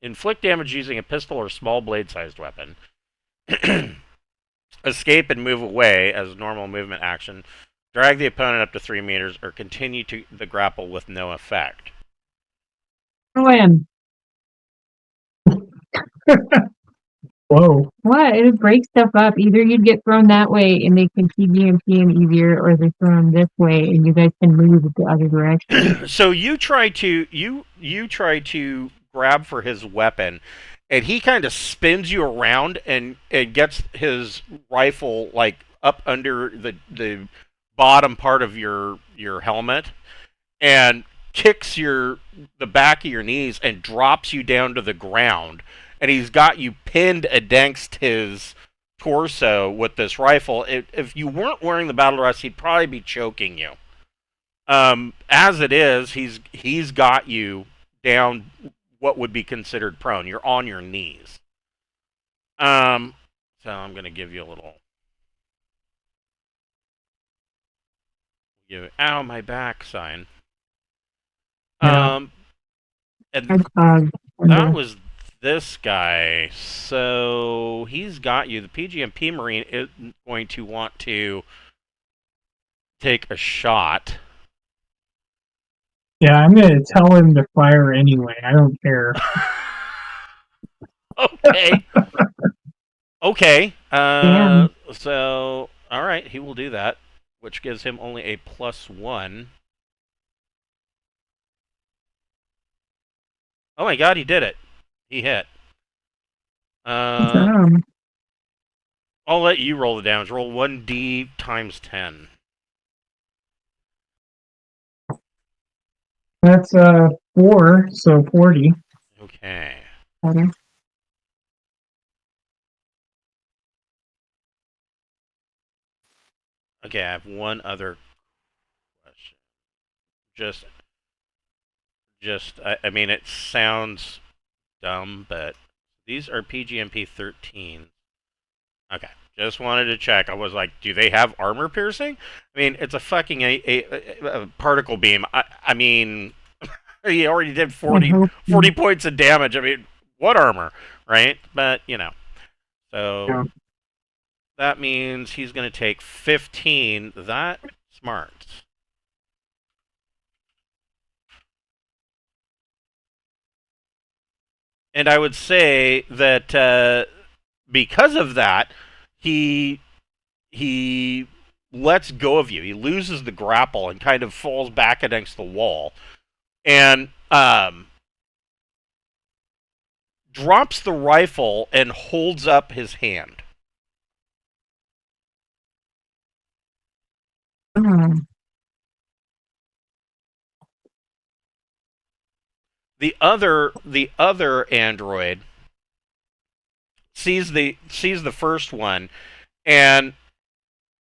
Inflict damage using a pistol or small blade-sized weapon. Escape and move away as a normal movement action. Drag the opponent up to 3 meters or continue to the grapple with no effect. Win. Whoa. What? It would break stuff up. Either you'd get thrown that way and they can PGMP him easier, or they're thrown this way and you guys can move the other direction. So you try to grab for his weapon, and he kind of spins you around and gets his rifle like up under the bottom part of your helmet and kicks the back of your knees and drops you down to the ground. And he's got you pinned against his torso with this rifle. If you weren't wearing the battle dress, he'd probably be choking you. As it is, he's got you down what would be considered prone. You're on your knees. So I'm gonna give you a little. Ow, my back sign. Yeah. And that was this guy. So he's got you. The PGMP Marine is going to want to take a shot. Yeah, I'm going to tell him to fire anyway. I don't care. Okay. Okay. So, all right, he will do that, which gives him only a +1. Oh my god, he did it. He hit. I'll let you roll the damage. Roll 1d times 10. That's 4, so 40. Okay. Okay, I have one other question. I mean, it sounds dumb, but these are PGMP 13. Okay, just wanted to check. I was like, do they have armor piercing? I mean, it's a fucking a particle beam. I mean, he already did 40 points of damage. I mean, what armor, right? But, you know. So, Yeah. that means he's going to take 15. That smart. And I would say that because of that, he lets go of you. He loses the grapple and kind of falls back against the wall, and drops the rifle and holds up his hand. The other android sees the first one and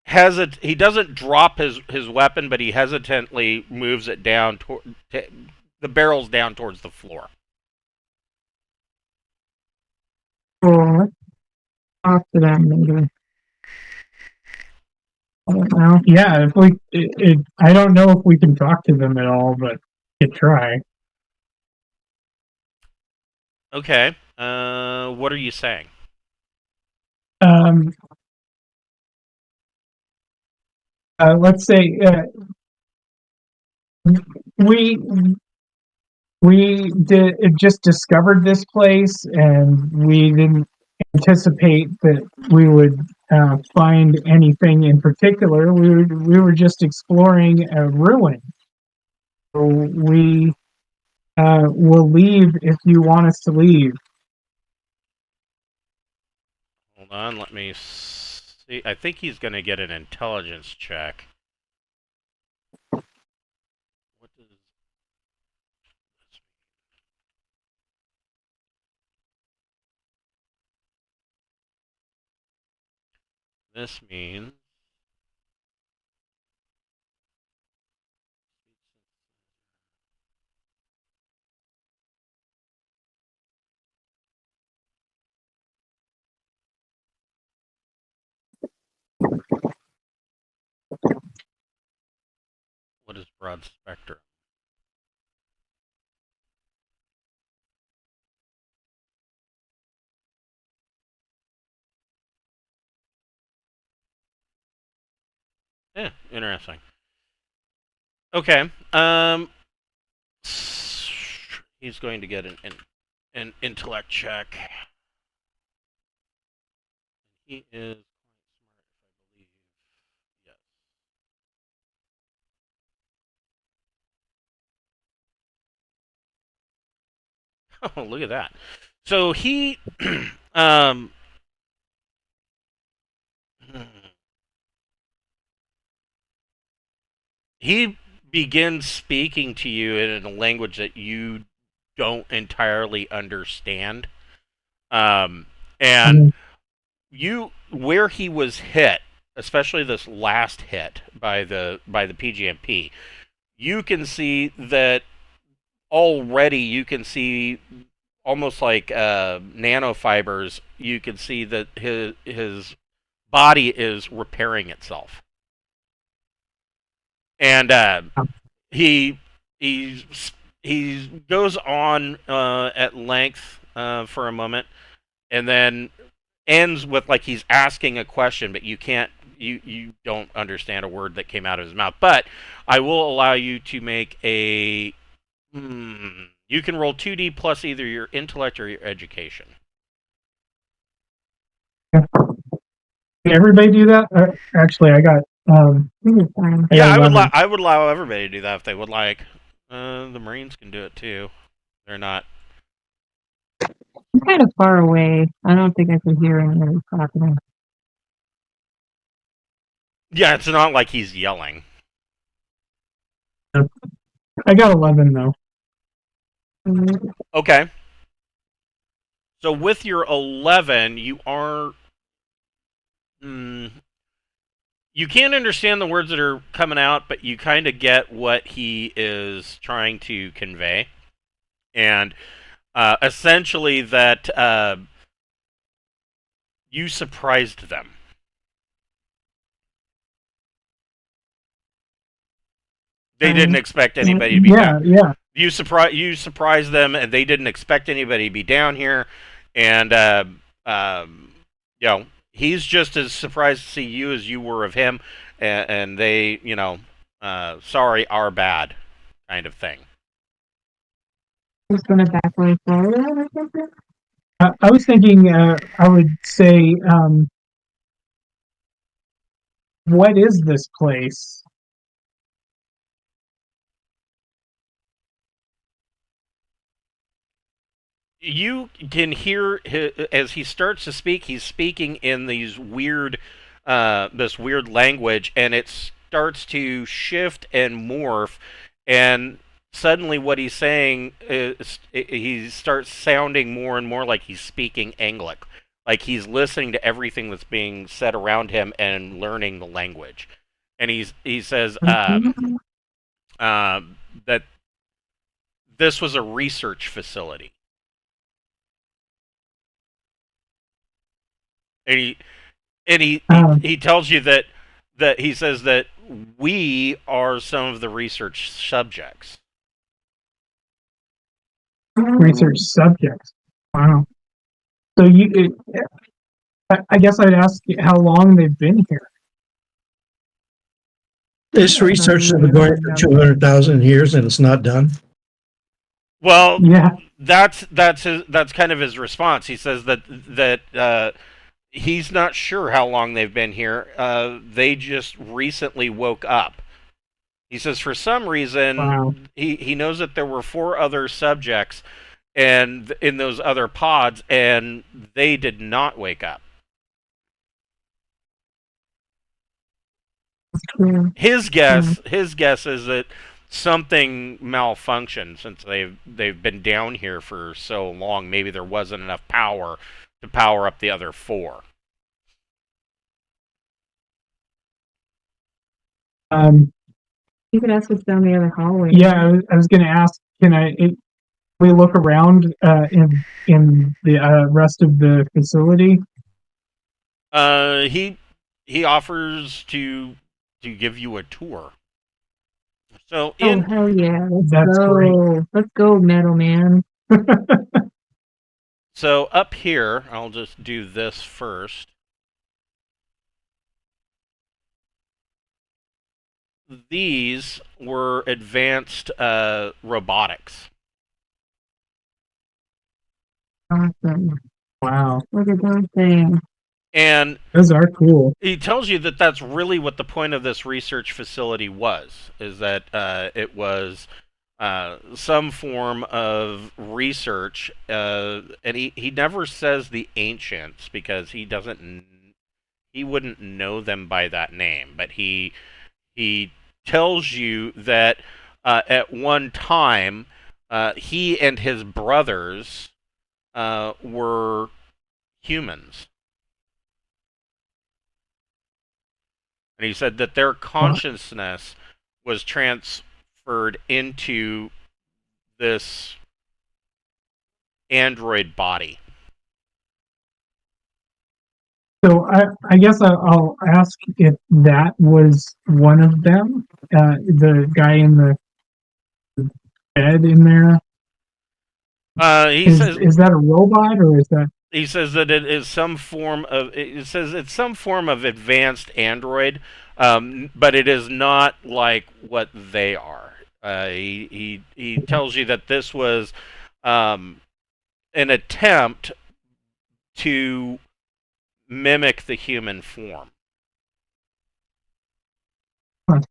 he doesn't drop his weapon, but he hesitantly moves it down the barrel's down towards the floor. Cool. Let's talk to them maybe. I don't know. Yeah, if I don't know if we can talk to them at all, but you try. Okay. What are you saying? Let's say we just discovered this place, and we didn't anticipate that we would find anything in particular. We were just exploring a ruin. So we will leave if you want us to leave. Hold on, let me see. I think he's going to get an intelligence check. What does this mean? What is broad spectrum? Yeah, interesting. Okay. He's going to get an intellect check. He is quite smart, if I believe. Yes. Oh, look at that. So he um he begins speaking to you in a language that you don't entirely understand. And you where he was hit, especially this last hit by the PGMP, you can see that already. You can see almost like nanofibers. You can see that his body is repairing itself, and he he goes on at length for a moment, and then ends with like he's asking a question, but you don't understand a word that came out of his mouth. But I will allow you to make a you can roll 2D plus either your intellect or your education. Can everybody do that? Actually, I got. I would allow everybody to do that if they would like. The Marines can do it too. They're not. I'm kind of far away. I don't think I can hear anything happening. Yeah, it's not like he's yelling. I got 11 though. Okay. So with your 11, you are. You can't understand the words that are coming out, but you kind of get what he is trying to convey. And essentially that you surprised them. They didn't expect anybody to be down. Yeah. You surprised them, and they didn't expect anybody to be down here. And he's just as surprised to see you as you were of him. And they, sorry, our bad, kind of thing. Just gonna back way forward or something. I was thinking, I would say, what is this place? You can hear as he starts to speak. He's speaking in these this weird language, and it starts to shift and morph. And suddenly, what he's saying is he starts sounding more and more like he's speaking Anglic, like he's listening to everything that's being said around him and learning the language. And he says that this was a research facility. And he tells you that he says that we are some of the research subjects. Research subjects. Wow. So I guess I'd ask you how long they've been here. This research has been going for 200,000 years and it's not done. Well, yeah, that's kind of his response. He says that he's not sure how long they've been here. They just recently woke up. He says for some reason wow. he knows that there were 4 other subjects and in those other pods, and they did not wake up. His guess is that something malfunctioned since they've been down here for so long. Maybe there wasn't enough power to power up the other 4. You can ask what's down the other hallway. Yeah, I was going to ask. Can we look around in the rest of the facility? He offers to give you a tour. So hell yeah! That's great. Let's go, Metal Man. So up here, I'll just do this first. These were advanced robotics. Awesome! Wow, Look at those things. And those are cool. He tells you that that's really what the point of this research facility was, is that it was some form of research, and he never says the ancients because he wouldn't know them by that name, but he tells you that at one time he and his brothers were humans. And he said that their consciousness was transferred into this android body. So I guess I'll ask if that was one of them, the guy in the bed in there. Is that a robot or is that? He says that it is some form of. It says it's some form of advanced android, but it is not like what they are. He tells you that this was an attempt to mimic the human form. Huh.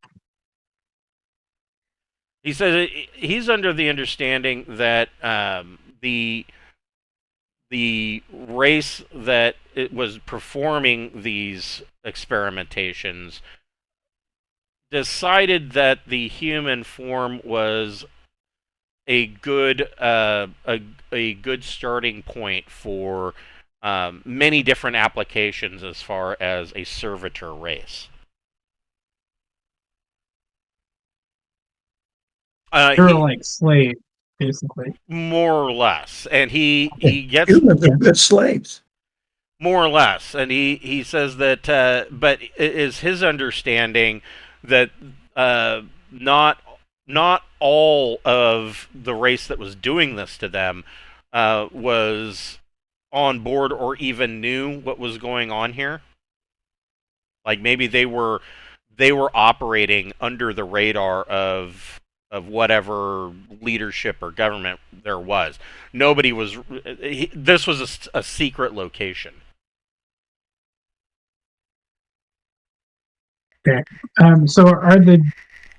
He says he's under the understanding that the race that it was performing these experimentations decided that the human form was a good starting point for many different applications as far as a servitor race. They're like slaves, basically. More or less, and he gets Humans are good slaves. more or less, and he says that, but it is his understanding that not all of the race that was doing this to them was on board or even knew what was going on here. Like maybe they were operating under the radar of whatever leadership or government there was. Nobody was. This was a secret location. Okay. So are the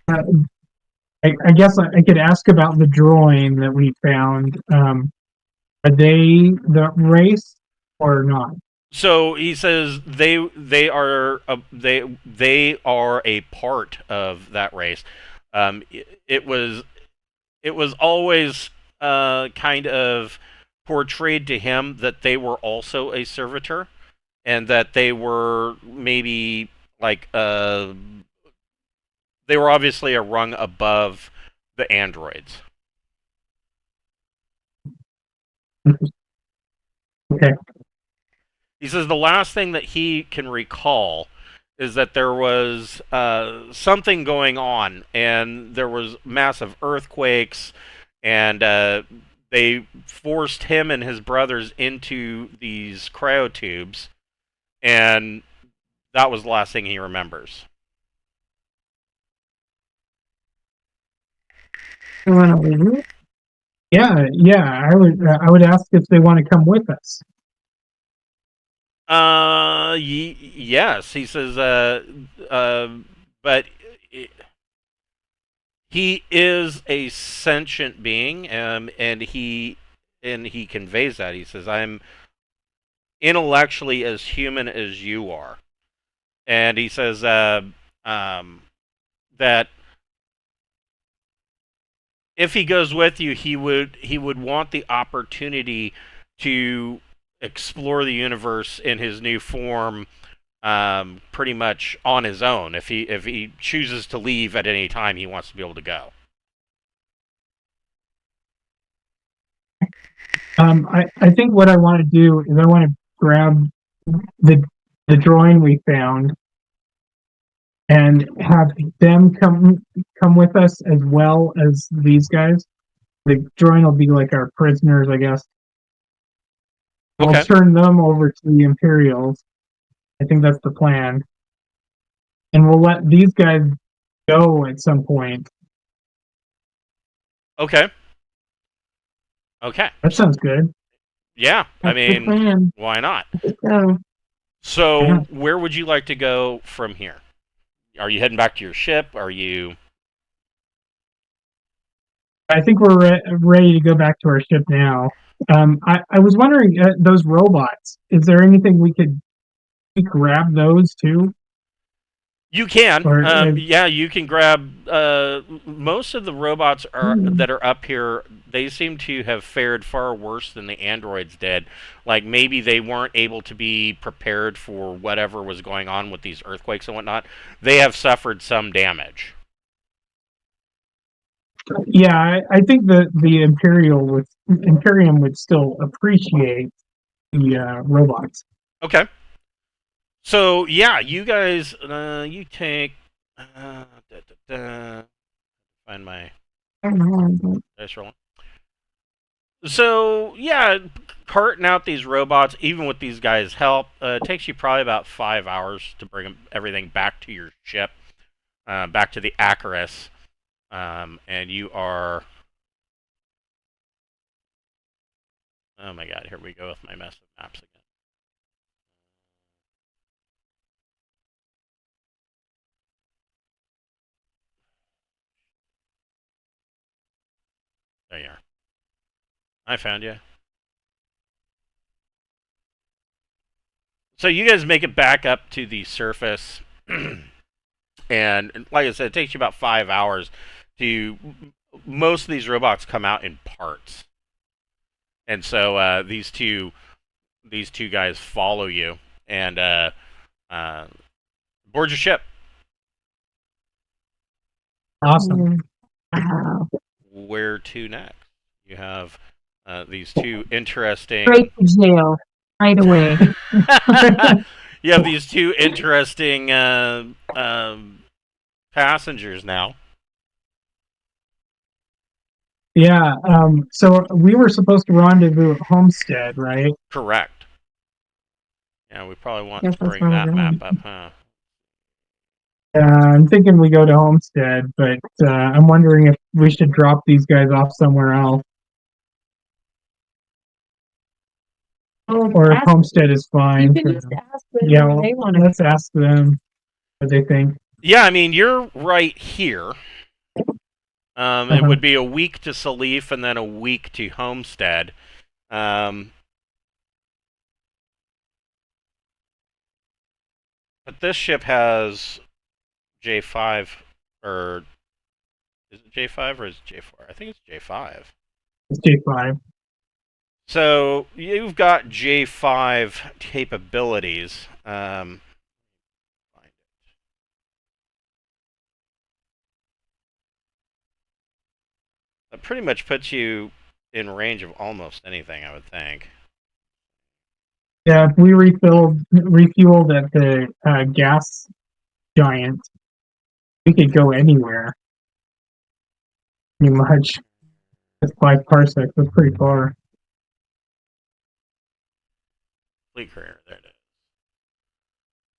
I guess I could ask about the drawing that we found. Are they the race or not? So he says they are they are a part of that race. It was always kind of portrayed to him that they were also a servitor, and that they were maybe like they were obviously a rung above the androids. Okay. He says the last thing that he can recall is that there was something going on, and there was massive earthquakes, and they forced him and his brothers into these cryotubes, and that was the last thing he remembers. You want to leave? Yeah. I would ask if they want to come with us. Yes, he says. But he is a sentient being, and he conveys that. He says, "I'm intellectually as human as you are," and he says that if he goes with you, he would want the opportunity to explore the universe in his new form, pretty much on his own. If he chooses to leave at any time, he wants to be able to go. I think what I want to do is I want to grab the drawing we found and have them come with us as well as these guys. The drawing will be like our prisoners, I guess. Okay. We'll turn them over to the Imperials. I think that's the plan. And we'll let these guys go at some point. Okay. Okay. That sounds good. Yeah, I That's the mean, plan. why not? So, So, Yeah. where would you like to go from here? Are you heading back to your ship? Are you? I think we're ready to go back to our ship now. I was wondering, those robots, is there anything we could grab those too? You can. Or, Yeah, you can grab. Most of the robots that are up here. They seem to have fared far worse than the androids did. Like maybe they weren't able to be prepared for whatever was going on with these earthquakes and whatnot. They have suffered some damage. yeah, I think the Imperium would still appreciate the robots. Okay. So yeah, you guys, you take. Find my I don't know. dice rolling. So yeah, carting out these robots, even with these guys' help, takes you probably about 5 hours to bring everything back to your ship, back to the Acarus, and you are. Oh my God! Here we go with my mess of maps again. There you are. I found you. So you guys make it back up to the surface, and like I said, it takes you about 5 hours to. Most of these robots come out in parts, and so these two guys follow you and board your ship. Awesome. Wow. Where to next? You have these two interesting. Straight to jail. Right away. You have these two interesting passengers now. Yeah. So we were supposed to rendezvous at Homestead, right? Correct. Yeah, we probably want Yes, to that's bring where that we're map going. up, huh? I'm thinking we go to Homestead, but I'm wondering if we should drop these guys off somewhere else, Oh, or if ask, Homestead is you fine. can For just them. ask them Yeah, where well, they want to let's ask them what they think. Yeah, I mean, you're right here. It would be a week to Salif and then a week to Homestead. But this ship has J5, or is it J5 or is it J4? I think it's J5. It's J5. So you've got J5 capabilities. That pretty much puts you in range of almost anything, I would think. Yeah, if we refueled at the gas giant, we could go anywhere. Pretty much. It's 5 parsecs. That's pretty far. Fleet career, there it is.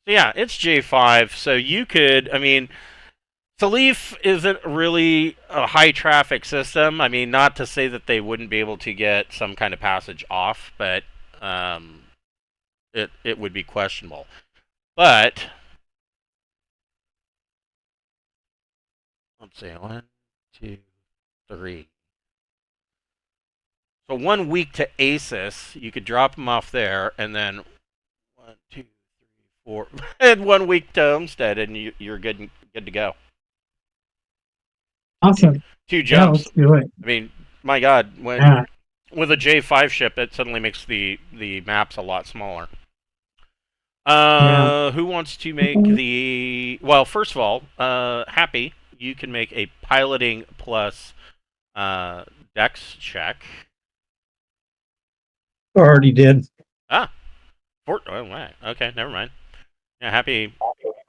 So yeah, it's J5. So you could, I mean, Salif isn't really a high traffic system. I mean, not to say that they wouldn't be able to get some kind of passage off, but it would be questionable. But let's see, 1, 2, 3. So 1 week to Asus, you could drop them off there, and then 1, 2, 3, 4, and 1 week to Homestead, and you're good to go. Awesome. Two Yeah, jumps. let's do it. I mean, my God, Yeah. with a J5 ship, it suddenly makes the maps a lot smaller. Who wants to make the... Well, first of all, Happy, you can make a piloting plus dex check. Already did. Oh, right. Okay, never mind. Yeah,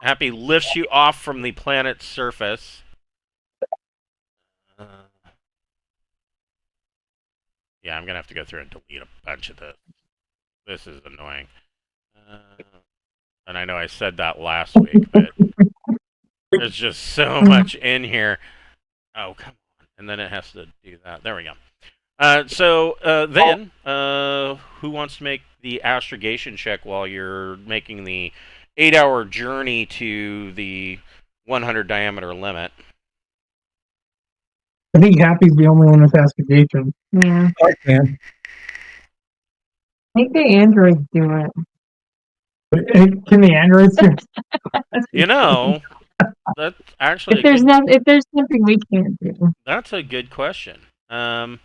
Happy lifts you off from the planet's surface. Yeah, I'm gonna have to go through and delete a bunch of this. This is annoying. And I know I said that last week, but there's just so much in here. Oh, come on. And then it has to do that. There we go. Then, who wants to make the astrogation check while you're making the 8-hour journey to the 100 diameter limit? I think Happy's the only one with astrogation. Yeah. I can. I think the androids do it. Can the androids do it? You know, that's actually If there's something we can't do. that's a good question. I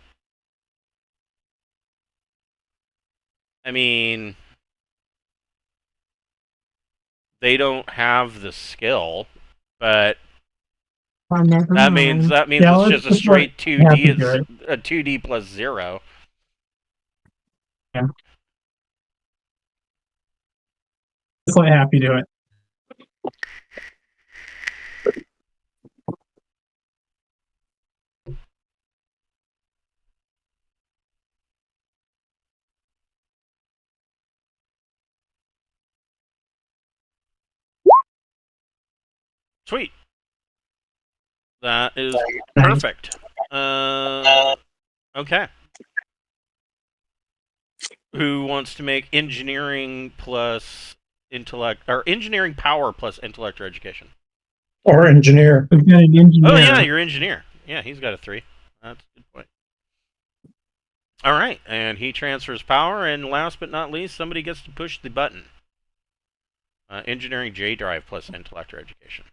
mean, they don't have the skill, but Oh, never that mind. means Yeah, it's let's just a just straight let 2D. Happy It's do it. a 2D plus 0. Just let Happy do it. Sweet. That is Nice. perfect. Okay. Who wants to make engineering plus intellect, or engineering power plus intellect or education? Or engineer. We've got an engineer. Oh yeah, your engineer. Yeah, he's got a 3. That's a good point. All right, and he transfers power, and last but not least, somebody gets to push the button. Engineering J drive plus intellect or education.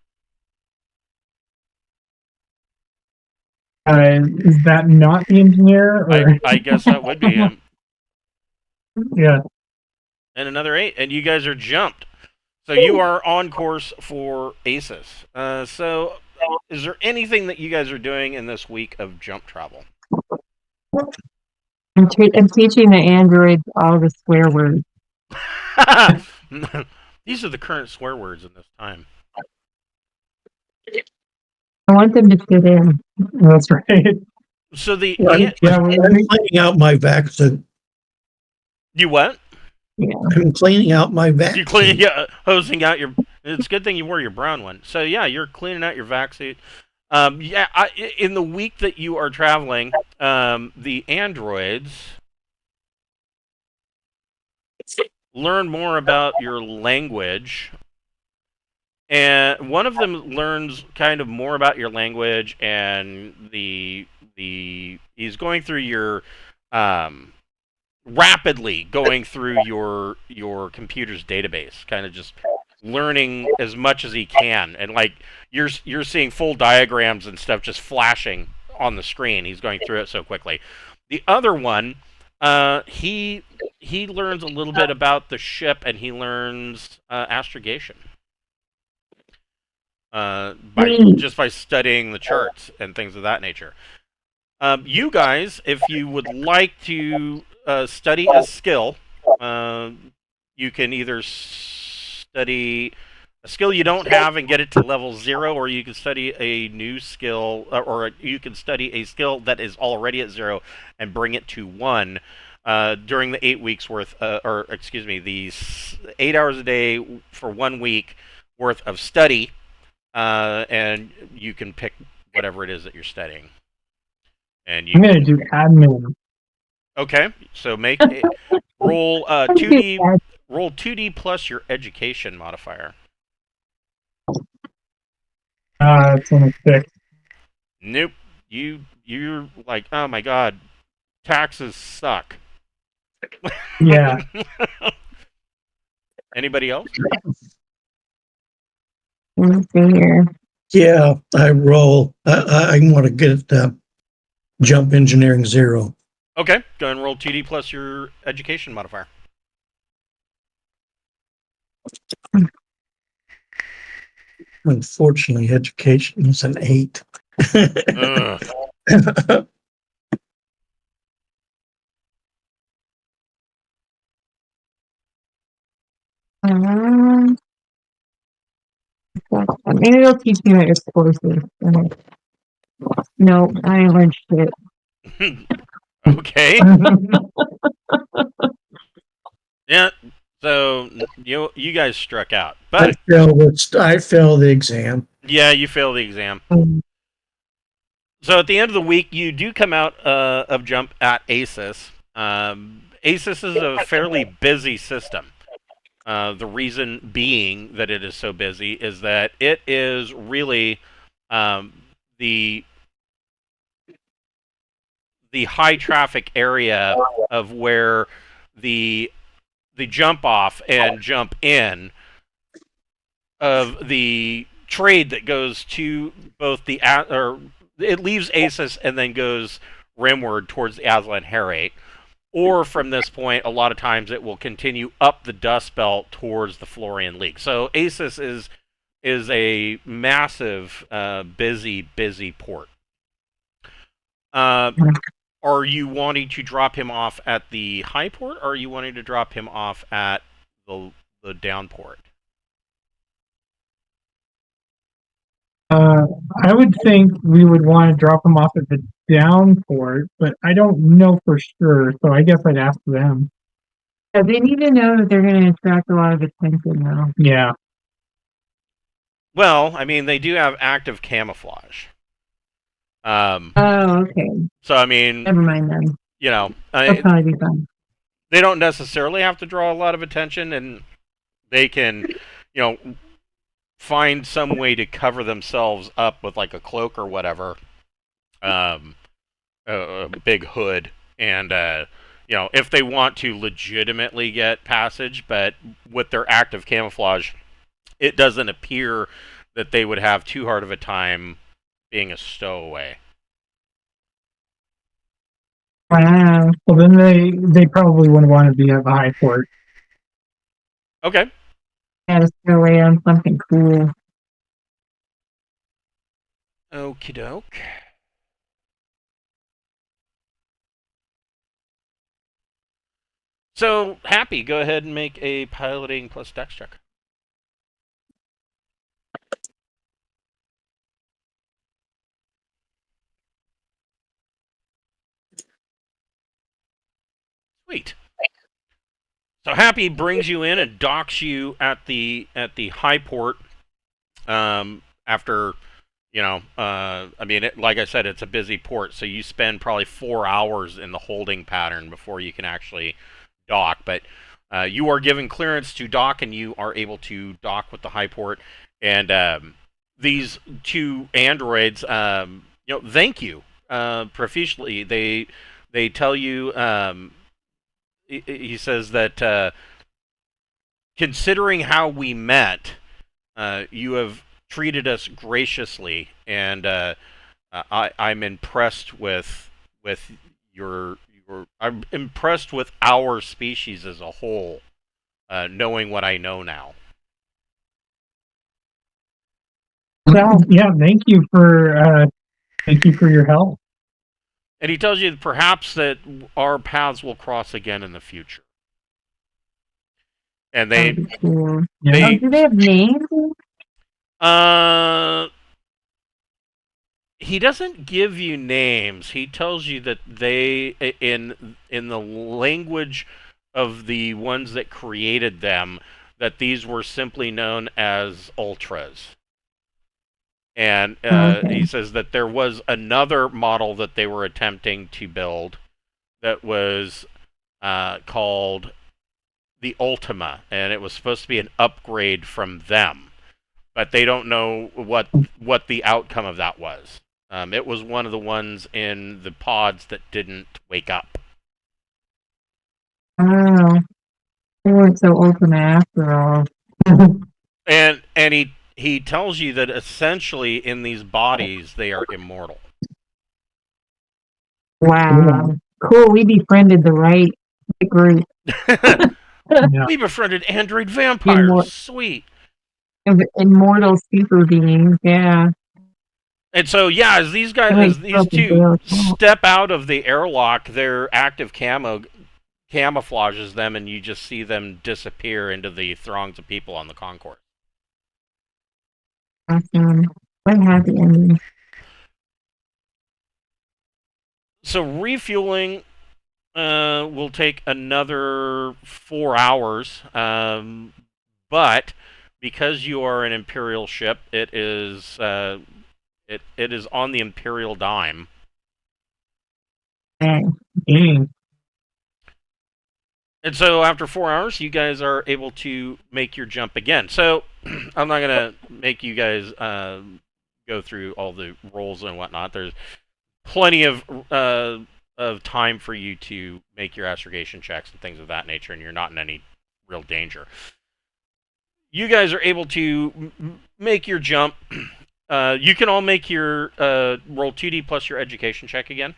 Is that not the engineer? Or? I guess that would be him. Yeah. And another 8, and you guys are jumped. So you are on course for Asus. is there anything that you guys are doing in this week of jump travel? I'm teaching the androids all the swear words. These are the current swear words in this time. I want them to fit in. That's right. So the I'm cleaning out my vaccine. you what? Yeah. I'm cleaning out my vaccine. Hosing out your. It's a good thing you wore your brown one. So yeah, you're cleaning out your vac suit. In the week that you are traveling, the androids learn more about your language, and one of them learns kind of more about your language, and he's going through your rapidly going through your computer's database, kind of just learning as much as he can, and like you're seeing full diagrams and stuff just flashing on the screen. He's going through it so quickly. The other one, he learns a little bit about the ship, and he learns astrogation by studying the charts and things of that nature. You guys, if you would like to study a skill, you can either study a skill you don't have and get it to level 0, or you can study a new skill, or you can study a skill that is already at 0 and bring it to 1 during the 8 weeks worth, the 8 hours a day for 1 week worth of study, and you can pick whatever it is that you're studying. And I'm going to do admin. Okay, so roll 2d. Roll 2d plus your education modifier. It's only 6. Nope. You're like, oh my god, taxes suck. Yeah. Anybody else? Let me see here. Yeah, I roll. I want to get jump engineering 0. Okay, go ahead and roll 2d plus your education modifier. Unfortunately, education is an 8. Maybe they'll teach me about explosives. No, I ain't learned shit. Okay. Yeah. So you guys struck out, but I failed the exam. Yeah, you failed the exam. So at the end of the week, you do come out of jump at ASIS. ASIS is a fairly busy system. The reason being that it is so busy is that it is really the high traffic area of where the jump off and jump in of the trade that goes to both it leaves ASIS and then goes rimward towards the Aslan Herate. Or from this point, a lot of times it will continue up the Dust Belt towards the Florian League. So ASIS is a massive, busy port. Are you wanting to drop him off at the high port, or are you wanting to drop him off at the down port? I would think we would want to drop them off at the down port, but I don't know for sure, so I guess I'd ask them. Yeah, they need to know that they're going to attract a lot of attention, though. Yeah. Well, I mean, they do have active camouflage. Oh, okay. So, I mean... Never mind then. That'll probably be fun. They don't necessarily have to draw a lot of attention, and they can, find some way to cover themselves up with like a cloak or whatever, a big hood, and if they want to legitimately get passage, but with their active camouflage, it doesn't appear that they would have too hard of a time being a stowaway. Wow. Well, then they probably wouldn't want to be at the high port. Okay. Yeah, just go away on something cool. Okie doke. So, Happy, go ahead and make a piloting plus dex check. Sweet. So Happy brings you in and docks you at the high port. After, I mean, like I said, it's a busy port, so you spend probably 4 hours in the holding pattern before you can actually dock. But you are given clearance to dock, and you are able to dock with the high port. And these two androids, thank you profusely. They tell you. He says that considering how we met, you have treated us graciously, and I'm impressed with your. I'm impressed with our species as a whole, knowing what I know now. Well, yeah, thank you for your help. And he tells you perhaps that our paths will cross again in the future. And they, Cool. they, do they have names? He doesn't give you names. He tells you that they, in the language of the ones that created them, that these were simply known as ultras. And he says that there was another model that they were attempting to build that was called the Ultima, and it was supposed to be an upgrade from them, but they don't know what the outcome of that was. It was one of the ones in the pods that didn't wake up. Oh, they weren't so Ultima after all. And he tells you that essentially in these bodies they are immortal. Wow. Cool, we befriended the right group. Yeah. We befriended android vampires. Sweet. Immortal super beings, yeah. And so, yeah, as these two step out of the airlock, their active camouflages them, and you just see them disappear into the throngs of people on the concourse. Awesome. What a happy ending. So refueling will take another 4 hours, but because you are an Imperial ship, it is on the Imperial dime. Dang. And so after 4 hours, you guys are able to make your jump again. So I'm not going to make you guys go through all the rolls and whatnot. There's plenty of time for you to make your astrogation checks and things of that nature, and you're not in any real danger. You guys are able to make your jump. You can all make your roll 2d plus your education check again.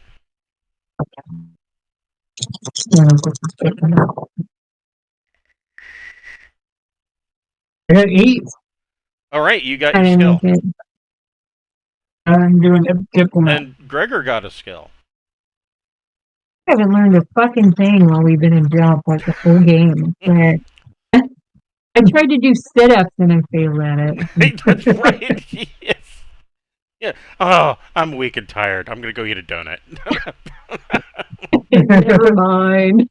I got 8. All right, you got your skill. I'm doing diplomat. And Gregor got a skill. I haven't learned a fucking thing while we've been in jump, like the whole game. But I tried to do sit-ups and I failed at it. That's right. Yes. Yeah. Oh, I'm weak and tired. I'm gonna go eat a donut. Never mind.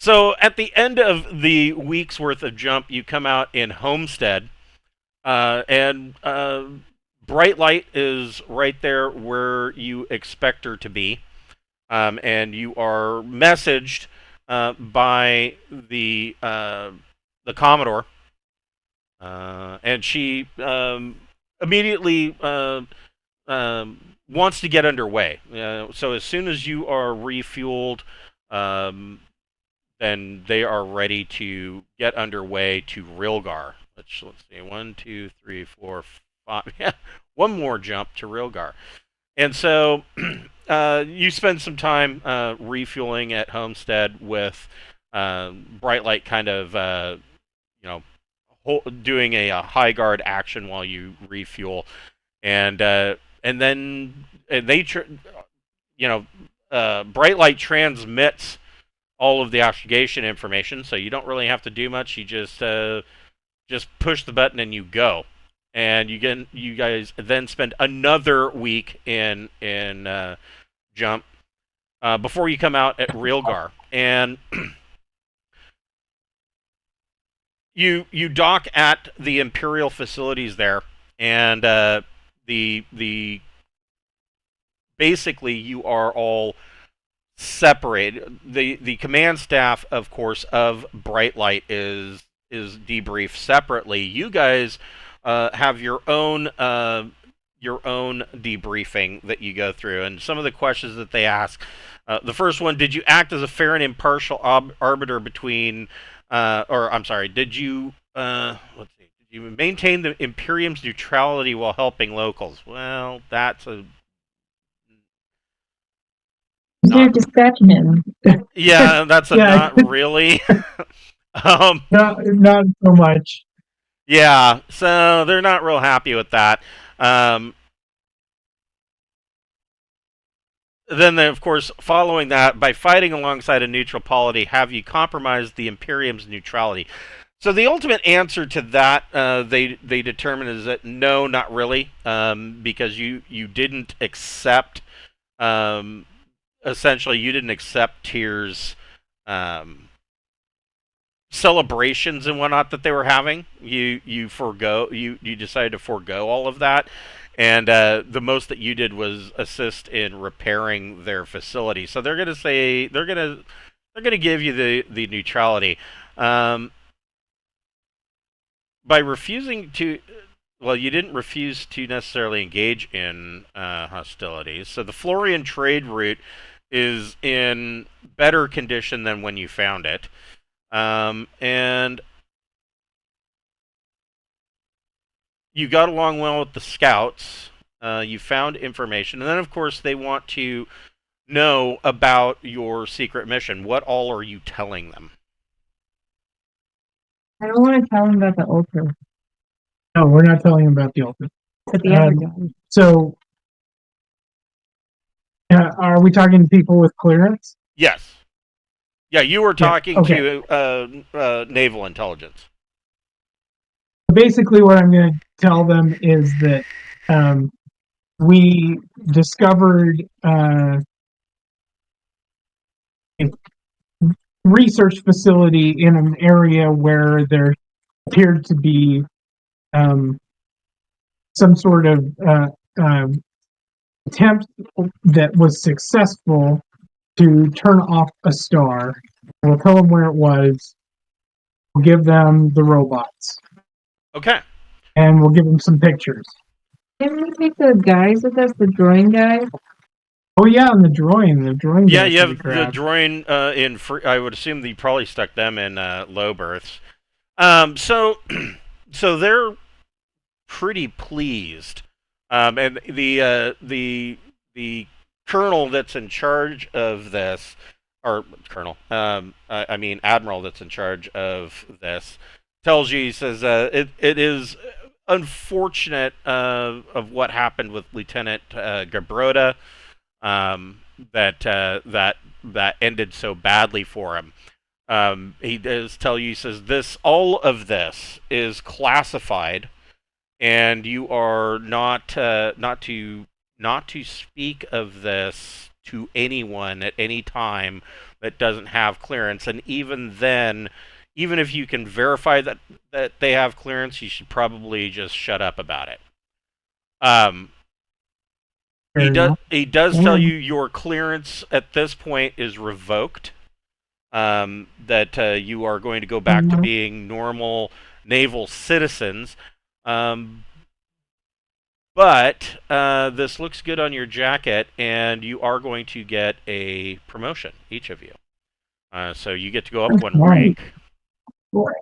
So at the end of the week's worth of jump, you come out in Homestead, and Bright Light is right there where you expect her to be, and you are messaged by the Commodore, and she immediately wants to get underway. So as soon as you are refueled, then they are ready to get underway to Rilgar. Let's see, 1, 2, 3, 4, 5. Yeah, one more jump to Rilgar. And so you spend some time refueling at Homestead with Bright Light kind of, doing a high guard action while you refuel, and then they bright light transmits all of the astrogation information, so you don't really have to do much. You just push the button and you go, and you guys then spend another week in jump before you come out at Realgar, and you dock at the Imperial facilities there, and the basically you are all separated. The command staff, of course, of Bright Light is debriefed separately. You guys have your own debriefing that you go through, and some of the questions that they ask. The first one: did you act as a fair and impartial arbiter between, did you let's see, did you maintain the Imperium's neutrality while helping locals? Well, that's a You're dispatching him. yeah, that's a Yeah. not really. Not so much. Yeah, so they're not real happy with that. Then, of course, following that, by fighting alongside a neutral polity, have you compromised the Imperium's neutrality? So the ultimate answer to that, they determine, is that no, not really, because you didn't accept, essentially, you didn't accept Tyr's celebrations and whatnot that they were having. You decided to forego all of that, and the most that you did was assist in repairing their facility. So they're gonna say they're gonna give you the neutrality by refusing to. Well, you didn't refuse to necessarily engage in hostilities. So the Florian trade route is in better condition than when you found it. And you got along well with the scouts. You found information. And then, of course, they want to know about your secret mission. What all are you telling them? I don't want to tell him about the ultra, No, we're not telling him about the ultimate. but the other guy. So, are we talking to people with clearance? Yes. Yeah, you were talking okay. to naval intelligence. Basically, what I'm going to tell them is that we discovered a research facility in an area where there appeared to be some sort of attempt that was successful to turn off a star. We'll tell them where it was. We'll give them the robots. Okay. And we'll give them some pictures. Can we take the guys with us, the drawing guys? Oh yeah, and the drawing. Yeah, you have the drawing in free. I would assume that you probably stuck them in low berths. So they're pretty pleased. And the colonel that's in charge of this, or colonel, I mean admiral that's in charge of this, tells you, he says, it is unfortunate of what happened with Lieutenant Gabroda, that ended so badly for him. He does tell you, he says, all of this is classified, and you are not to speak of this to anyone at any time that doesn't have clearance. And even then, even if you can verify that they have clearance, you should probably just shut up about it. He does tell you your clearance at this point is revoked. That you are going to go back to being normal naval citizens. But this looks good on your jacket, and you are going to get a promotion, each of you. So you get to go up one rank. What's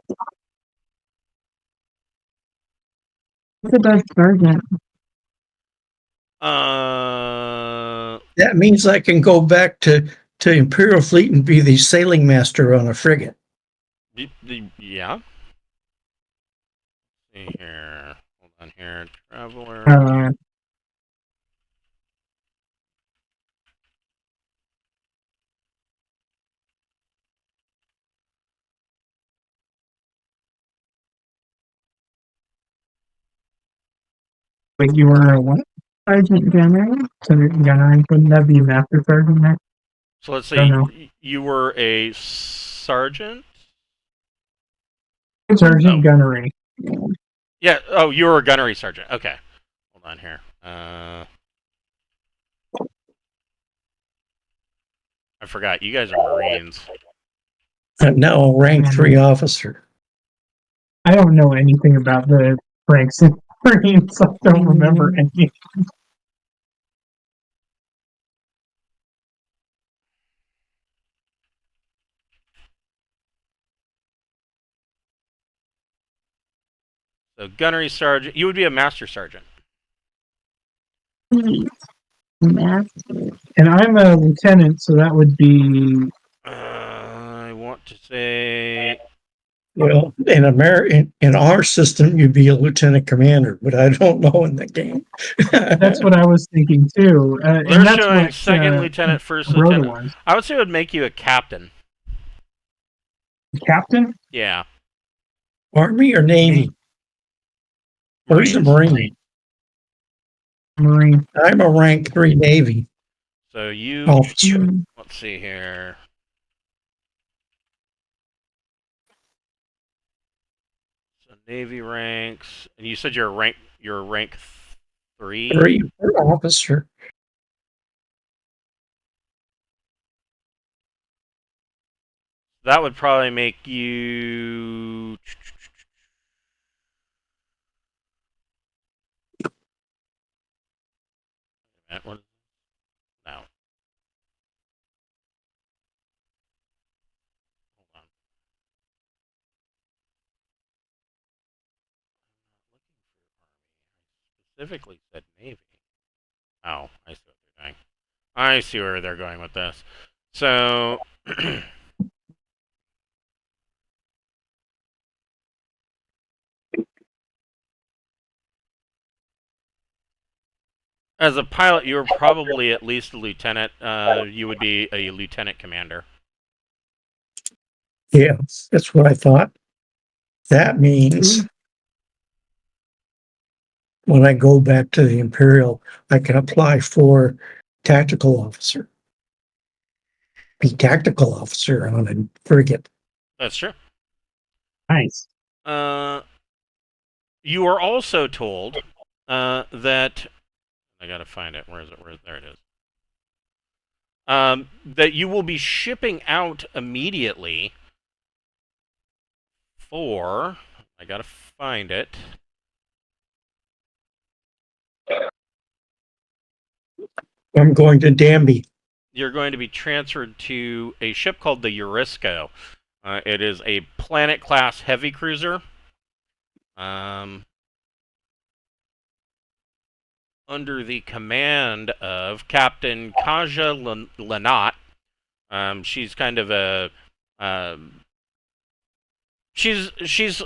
about sergeant? That means I can go back to Imperial Fleet and be the sailing master on a frigate. Yeah. see here. Hold on here. Traveler. Wait, you were a what? Sergeant Gunner. Sergeant Gunnery? Wouldn't that be Master Sergeant next? So let's Don't know. say you were a sergeant? Sergeant Oh. Gunnery. Yeah. Oh, you were a gunnery sergeant. Okay. Hold on here. I forgot. You guys are Marines. I'm now a rank 3 officer. I don't know anything about the ranks in Marines. I don't remember any. So gunnery sergeant. You would be a master sergeant. Master. And I'm a lieutenant, so that would be I want to say. Well, in our system, you'd be a lieutenant commander, but I don't know in the game. that's what I was thinking too. They're And that's showing what second lieutenant, first Rhoda lieutenant. was. I would say it would make you a captain. Captain? Yeah. Army or Navy? Where's the Marines. Marine. I'm a rank 3 Navy So you. officer. Let's see here. So Navy ranks, and you said you're rank 3. 3 officer. That would probably make you. What? No. Hold on. Specifically said Navy. Oh, I see what they're doing. I see where they're going with this. So. As a pilot, you're probably at least a lieutenant. You would be a lieutenant commander. Yeah, that's what I thought. That means when I go back to the Imperial, I can apply for tactical officer. Be tactical officer on a frigate. That's true. Nice. You are also told that I gotta find it. Where is it? There it is. That you will be shipping out immediately for. I gotta find it. I'm going to Danby. You're going to be transferred to a ship called the Eurisco. It is a planet-class heavy cruiser. Under the command of Captain Kaja Lanat. She's kind of a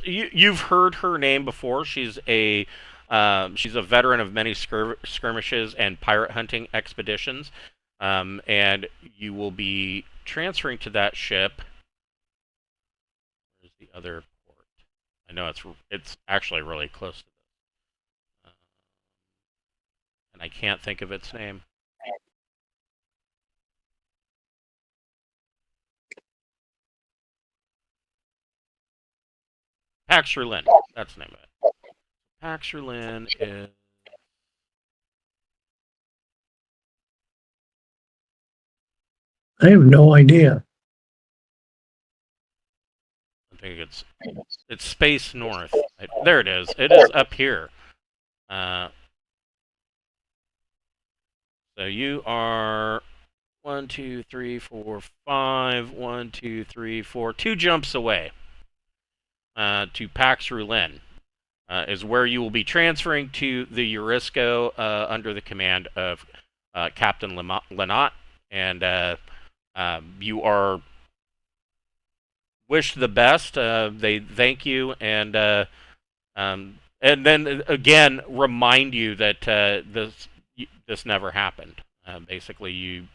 you've heard her name before. She's a veteran of many skirmishes and pirate hunting expeditions. And you will be transferring to that ship. Where's the other port? I know it's actually really close to this. And I can't think of its name. Paxerlin. That's the name of it. Paxerlin is. I have no idea. I think it's Space North. There it is. It is up here. So you are 1, 2, 3, 4, 5. 1, 2, 3, 4. 2 jumps away. To Pax Rulin is where you will be transferring to the Eurisco under the command of Captain Lanat, and you are wished the best. They thank you, and and then again remind you that this never happened. Basically, you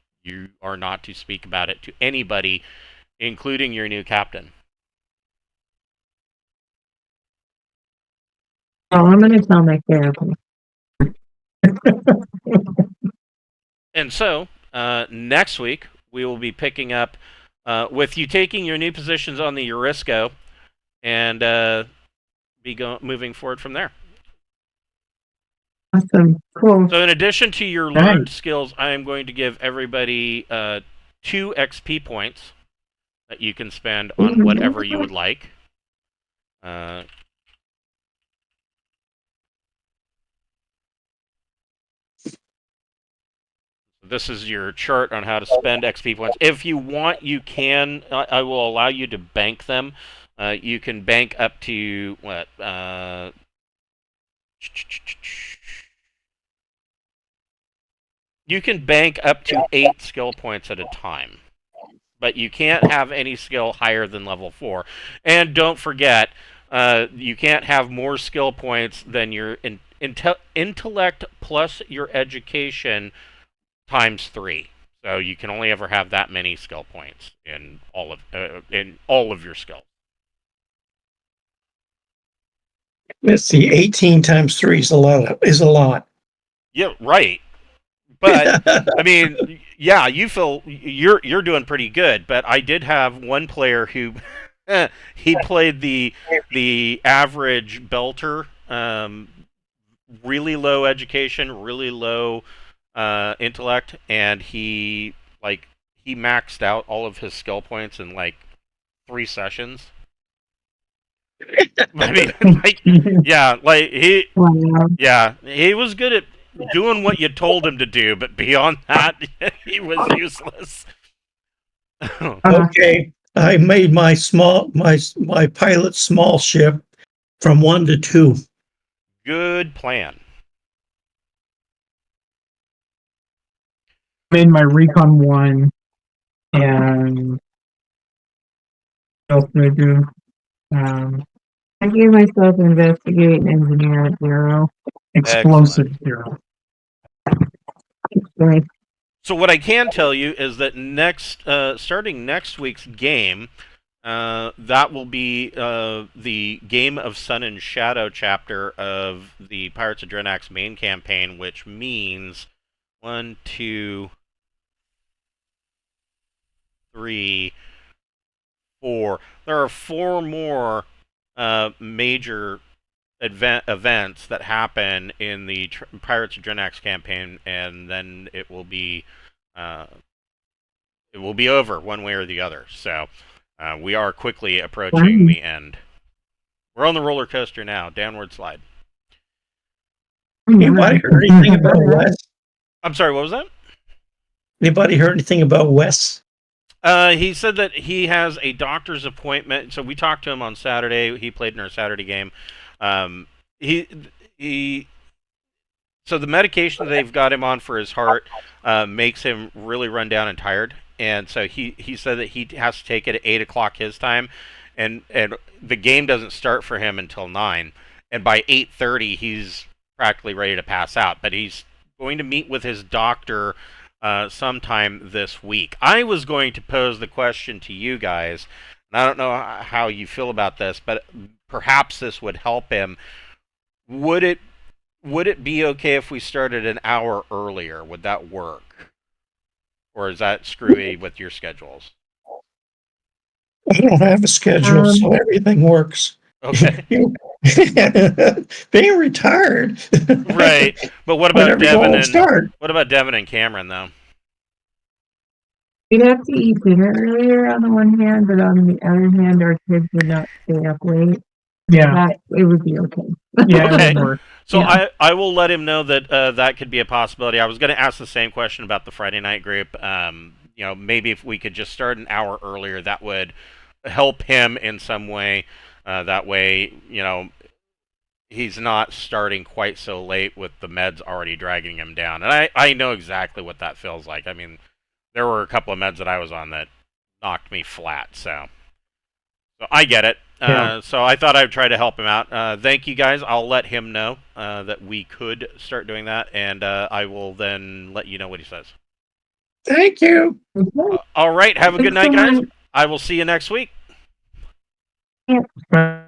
are not to speak about it to anybody, including your new captain. Oh, I'm going to tell my therapist. And so, next week, we will be picking up with you taking your new positions on the Eurisco and moving forward from there. Awesome. Cool. So, in addition to your learned skills, I am going to give everybody 2 XP points that you can spend on whatever you would like. This is your chart on how to spend XP points. If you want, you can. I will allow you to bank them. You can bank up to what? You can bank up to 8 skill points at a time, but you can't have any skill higher than level 4. And don't forget, you can't have more skill points than your intellect plus your education times 3. So you can only ever have that many skill points in all of your skills. Let's see, 18 times 3 is a lot. Yeah, right. But I mean, yeah, you feel you're doing pretty good. But I did have one player who he played the average belter, really low education, really low intellect, and he maxed out all of his skill points in like 3 sessions. I mean, he was good at doing what you told him to do, but beyond that, he was useless. Okay, I made my pilot small ship from 1 to 2. Good plan. Made my recon 1 and what else did I do? I gave myself investigate and engineer at 0. Explosive 0. Right. So what I can tell you is that starting next week's game, that will be the Game of Sun and Shadow chapter of the Pirates of Drinax main campaign, which means 1, 2, 3, 4. There are 4 more major events that happen in the Pirates of Drinax campaign, and then it will be over one way or the other. So we are quickly approaching the end. We're on the roller coaster now, downward slide. Anybody heard anything about Wes? I'm sorry, what was that? Anybody heard anything about Wes? He said that he has a doctor's appointment. So we talked to him on Saturday. He played in our Saturday game. So the medication they've got him on for his heart makes him really run down and tired. And so he said that he has to take it at 8 o'clock his time, and the game doesn't start for him until 9. And by 8:30, he's practically ready to pass out. But he's going to meet with his doctor sometime this week. I was going to pose the question to you guys, and I don't know how you feel about this, but perhaps this would help him. Would it be okay if we started an hour earlier? Would that work? Or is that screwy with your schedules? I don't have a schedule, so everything works. Okay. Being retired. Right. But what about Devin Devin and Cameron though? We'd have to eat dinner earlier on the one hand, but on the other hand, our kids would not stay up late. Yeah. It would be okay. Yeah, Okay. it would work. So Yeah. I will let him know that that could be a possibility. I was going to ask the same question about the Friday night group. Maybe if we could just start an hour earlier, that would help him in some way. That way, he's not starting quite so late with the meds already dragging him down. And I know exactly what that feels like. I mean, there were a couple of meds that I was on that knocked me flat. So I get it. Yeah. So I thought I'd try to help him out. Thank you guys. I'll let him know that we could start doing that, and I will then let you know what he says. Thank you. All right. Have a good Thanks night, so guys. much. I will see you next week. Bye.